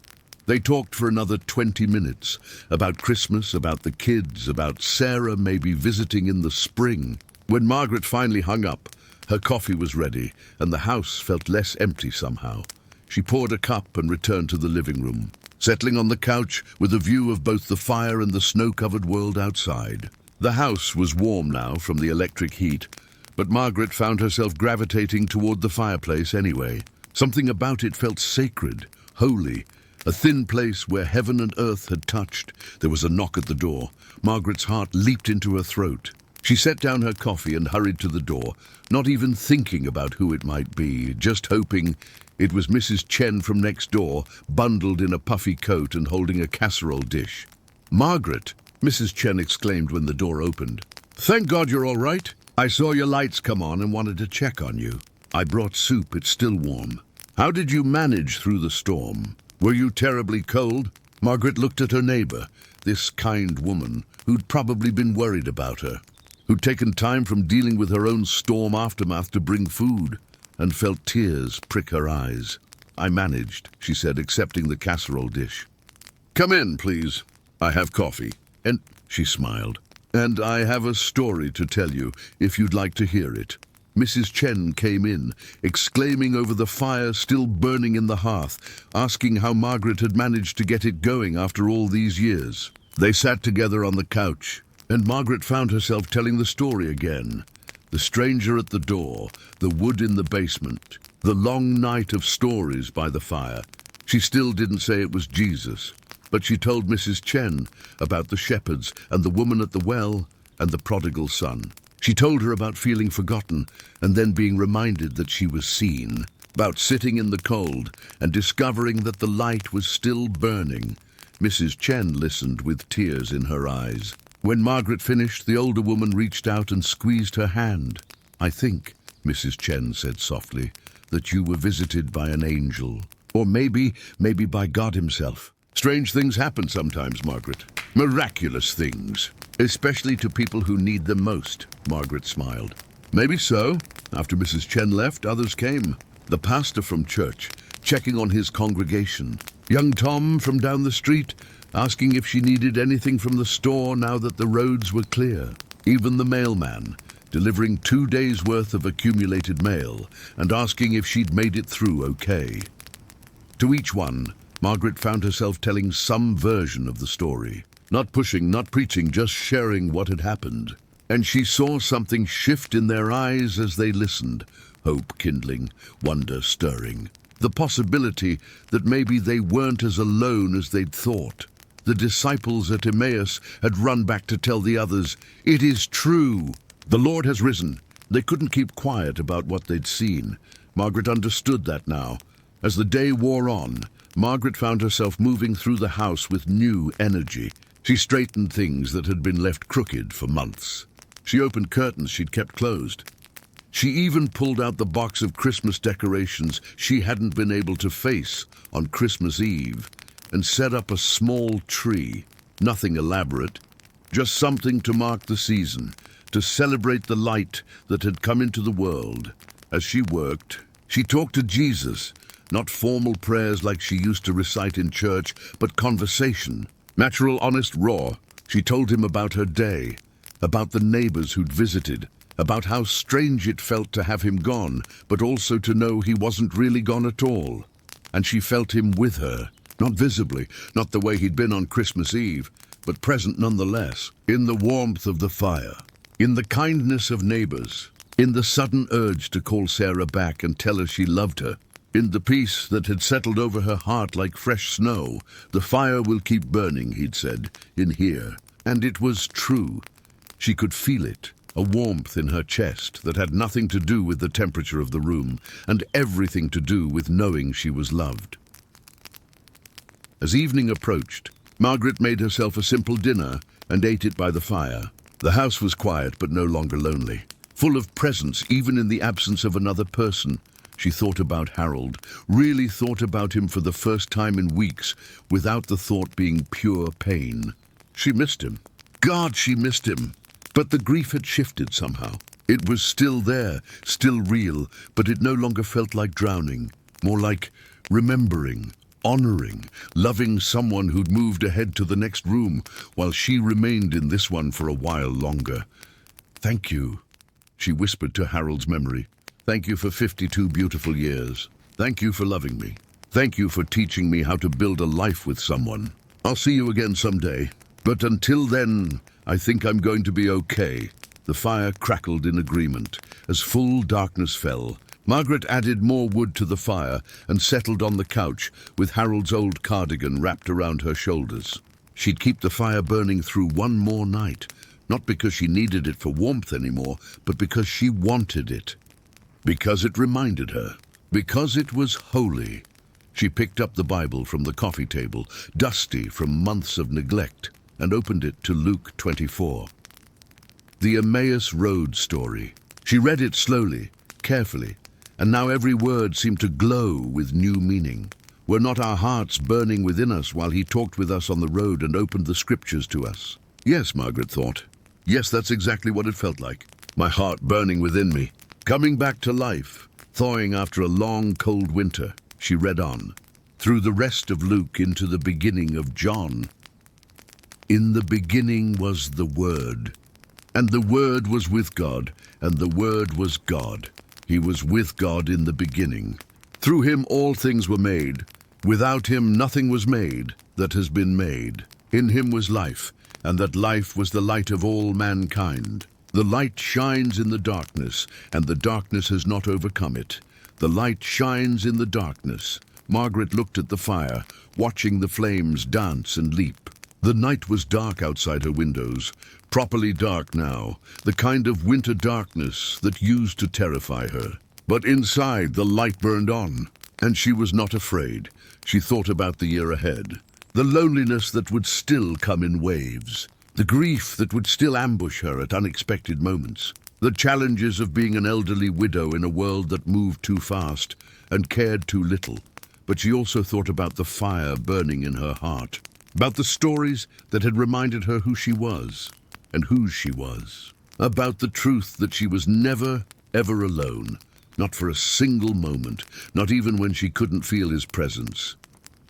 They talked for another 20 minutes, about Christmas, about the kids, about Sarah maybe visiting in the spring. When Margaret finally hung up, her coffee was ready, and the house felt less empty somehow. She poured a cup and returned to the living room, settling on the couch with a view of both the fire and the snow-covered world outside. The house was warm now from the electric heat, but Margaret found herself gravitating toward the fireplace anyway. Something about it felt sacred, holy, a thin place where heaven and earth had touched. There was a knock at the door. Margaret's heart leaped into her throat. She set down her coffee and hurried to the door, not even thinking about who it might be, just hoping it was Mrs. Chen from next door, bundled in a puffy coat and holding a casserole dish. "Margaret," Mrs. Chen exclaimed when the door opened. "Thank God you're all right. I saw your lights come on and wanted to check on you. I brought soup, it's still warm." How did you manage through the storm? Were you terribly cold? Margaret looked at her neighbor, this kind woman who'd probably been worried about her, who'd taken time from dealing with her own storm aftermath to bring food, and felt tears prick her eyes. I managed, she said, accepting the casserole dish. Come in, please. I have coffee. And she smiled. And I have a story to tell you, if you'd like to hear it. Mrs. Chen came in, exclaiming over the fire still burning in the hearth, asking how Margaret had managed to get it going after all these years. They sat together on the couch, and Margaret found herself telling the story again. The stranger at the door, the wood in the basement, the long night of stories by the fire. She still didn't say it was Jesus, but she told Mrs. Chen about the shepherds and the woman at the well and the prodigal son. She told her about feeling forgotten and then being reminded that she was seen, about sitting in the cold and discovering that the light was still burning. Mrs. Chen listened with tears in her eyes. When Margaret finished, the older woman reached out and squeezed her hand. I think, Mrs. Chen said softly, that you were visited by an angel. Or maybe by God himself. Strange things happen sometimes, Margaret. Miraculous things. Especially to people who need them most, Margaret smiled. Maybe so. After Mrs. Chen left, others came. The pastor from church, checking on his congregation. Young Tom from down the street, asking if she needed anything from the store now that the roads were clear. Even the mailman, delivering 2 days' worth of accumulated mail and asking if she'd made it through okay. To each one, Margaret found herself telling some version of the story. Not pushing, not preaching, just sharing what had happened. And she saw something shift in their eyes as they listened, hope kindling, wonder stirring. The possibility that maybe they weren't as alone as they'd thought. The disciples at Emmaus had run back to tell the others, "It is true. The Lord has risen." They couldn't keep quiet about what they'd seen. Margaret understood that now. As the day wore on, Margaret found herself moving through the house with new energy. She straightened things that had been left crooked for months. She opened curtains she'd kept closed. She even pulled out the box of Christmas decorations she hadn't been able to face on Christmas Eve and set up a small tree. Nothing elaborate, just something to mark the season, to celebrate the light that had come into the world. As she worked, she talked to Jesus, not formal prayers like she used to recite in church, but conversation. Natural, honest, raw. She told him about her day, about the neighbors who'd visited, about how strange it felt to have him gone, but also to know he wasn't really gone at all. And she felt him with her, not visibly, not the way he'd been on Christmas Eve, but present nonetheless, in the warmth of the fire, in the kindness of neighbors, in the sudden urge to call Sarah back and tell her she loved her, in the peace that had settled over her heart like fresh snow. The fire will keep burning, he'd said, in here. And it was true. She could feel it, a warmth in her chest that had nothing to do with the temperature of the room, and everything to do with knowing she was loved. As evening approached, Margaret made herself a simple dinner and ate it by the fire. The house was quiet but no longer lonely, full of presence even in the absence of another person. She thought about Harold, really thought about him for the first time in weeks, without the thought being pure pain. She missed him. God, she missed him. But the grief had shifted somehow. It was still there, still real, but it no longer felt like drowning, more like remembering, honoring, loving someone who'd moved ahead to the next room, while she remained in this one for a while longer. "Thank you," she whispered to Harold's memory. "Thank you for 52 beautiful years. Thank you for loving me. Thank you for teaching me how to build a life with someone. I'll see you again someday. But until then, I think I'm going to be okay." The fire crackled in agreement. As full darkness fell, Margaret added more wood to the fire and settled on the couch with Harold's old cardigan wrapped around her shoulders. She'd keep the fire burning through one more night, not because she needed it for warmth anymore, but because she wanted it. Because it reminded her. Because it was holy. She picked up the Bible from the coffee table, dusty from months of neglect, and opened it to Luke 24. The Emmaus Road story. She read it slowly, carefully, and now every word seemed to glow with new meaning. Were not our hearts burning within us while he talked with us on the road and opened the scriptures to us? Yes, Margaret thought. Yes, that's exactly what it felt like. My heart burning within me, coming back to life, thawing after a long, cold winter. She read on, through the rest of Luke into the beginning of John. In the beginning was the Word, and the Word was with God, and the Word was God. He was with God in the beginning. Through him all things were made. Without him nothing was made that has been made. In him was life, and that life was the light of all mankind. The light shines in the darkness, and the darkness has not overcome it. The light shines in the darkness. Margaret looked at the fire, watching the flames dance and leap. The night was dark outside her windows, properly dark now, the kind of winter darkness that used to terrify her. But inside the light burned on, and she was not afraid. She thought about the year ahead, the loneliness that would still come in waves, the grief that would still ambush her at unexpected moments, the challenges of being an elderly widow in a world that moved too fast and cared too little. But she also thought about the fire burning in her heart, about the stories that had reminded her who she was and whose she was, about the truth that she was never, ever alone, not for a single moment, not even when she couldn't feel his presence.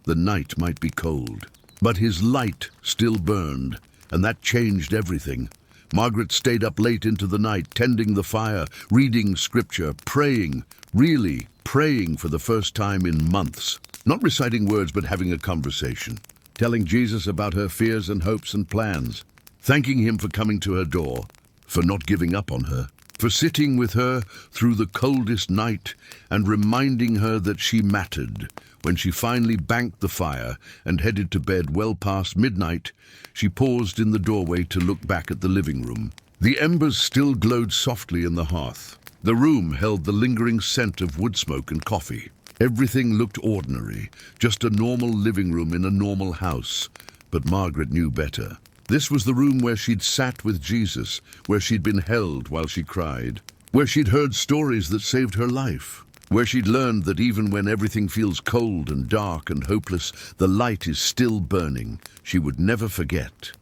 The night might be cold, but his light still burned, and that changed everything. Margaret stayed up late into the night, tending the fire, reading scripture, praying, really praying for the first time in months. Not reciting words, but having a conversation, telling Jesus about her fears and hopes and plans, thanking him for coming to her door, for not giving up on her, for sitting with her through the coldest night and reminding her that she mattered. When she finally banked the fire and headed to bed well past midnight, she paused in the doorway to look back at the living room. The embers still glowed softly in the hearth. The room held the lingering scent of wood smoke and coffee. Everything looked ordinary, just a normal living room in a normal house. But Margaret knew better. This was the room where she'd sat with Jesus, where she'd been held while she cried, where she'd heard stories that saved her life, where she'd learned that even when everything feels cold and dark and hopeless, the light is still burning. She would never forget.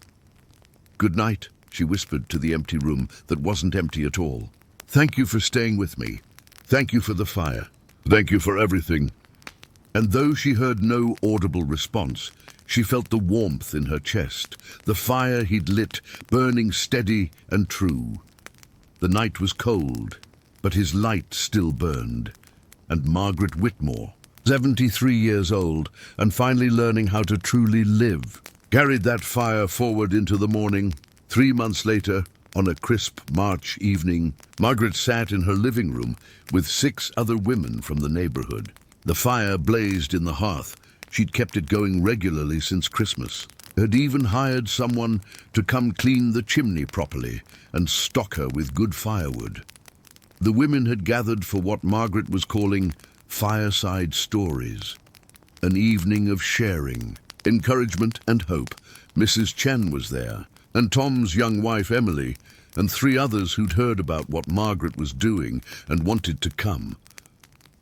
"Good night," she whispered to the empty room that wasn't empty at all. "Thank you for staying with me. Thank you for the fire. Thank you for everything." And though she heard no audible response, she felt the warmth in her chest, the fire he'd lit, burning steady and true. The night was cold, but his light still burned. And Margaret Whitmore, 73 years old, and finally learning how to truly live, carried that fire forward into the morning. 3 months later, on a crisp March evening, Margaret sat in her living room with 6 other women from the neighborhood. The fire blazed in the hearth. She'd kept it going regularly since Christmas, had even hired someone to come clean the chimney properly and stock her with good firewood. The women had gathered for what Margaret was calling fireside stories, an evening of sharing, encouragement and hope. Mrs. Chen was there, and Tom's young wife Emily, and 3 others who'd heard about what Margaret was doing and wanted to come.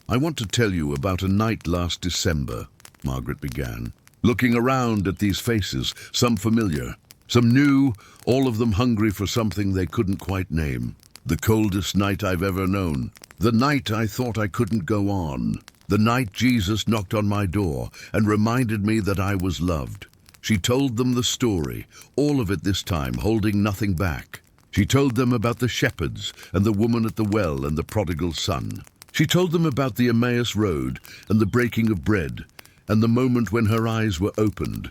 "I want to tell you about a night last December," Margaret began, looking around at these faces, some familiar, some new, all of them hungry for something they couldn't quite name. "The coldest night I've ever known. The night I thought I couldn't go on. The night Jesus knocked on my door and reminded me that I was loved." She told them the story, all of it this time, holding nothing back. She told them about the shepherds and the woman at the well and the prodigal son. She told them about the Emmaus road and the breaking of bread and the moment when her eyes were opened.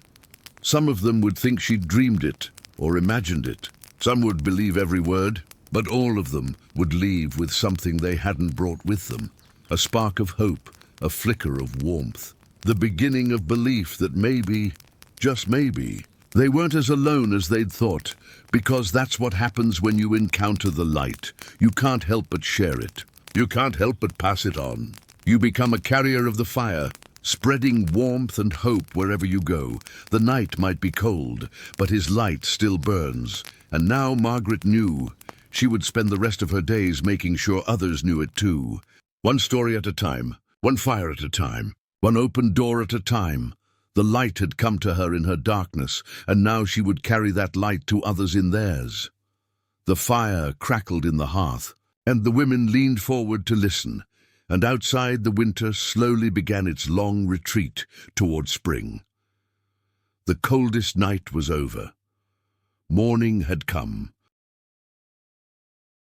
Some of them would think she'd dreamed it or imagined it. Some would believe every word, but all of them would leave with something they hadn't brought with them. A spark of hope, a flicker of warmth, the beginning of belief that maybe, just maybe, they weren't as alone as they'd thought, because that's what happens when you encounter the light. You can't help but share it. You can't help but pass it on. You become a carrier of the fire, spreading warmth and hope wherever you go. The night might be cold, but his light still burns. And now Margaret knew she would spend the rest of her days making sure others knew it too. One story at a time, one fire at a time, one open door at a time. The light had come to her in her darkness, and now she would carry that light to others in theirs. The fire crackled in the hearth, and the women leaned forward to listen, and outside the winter slowly began its long retreat toward spring. The coldest night was over. Morning had come.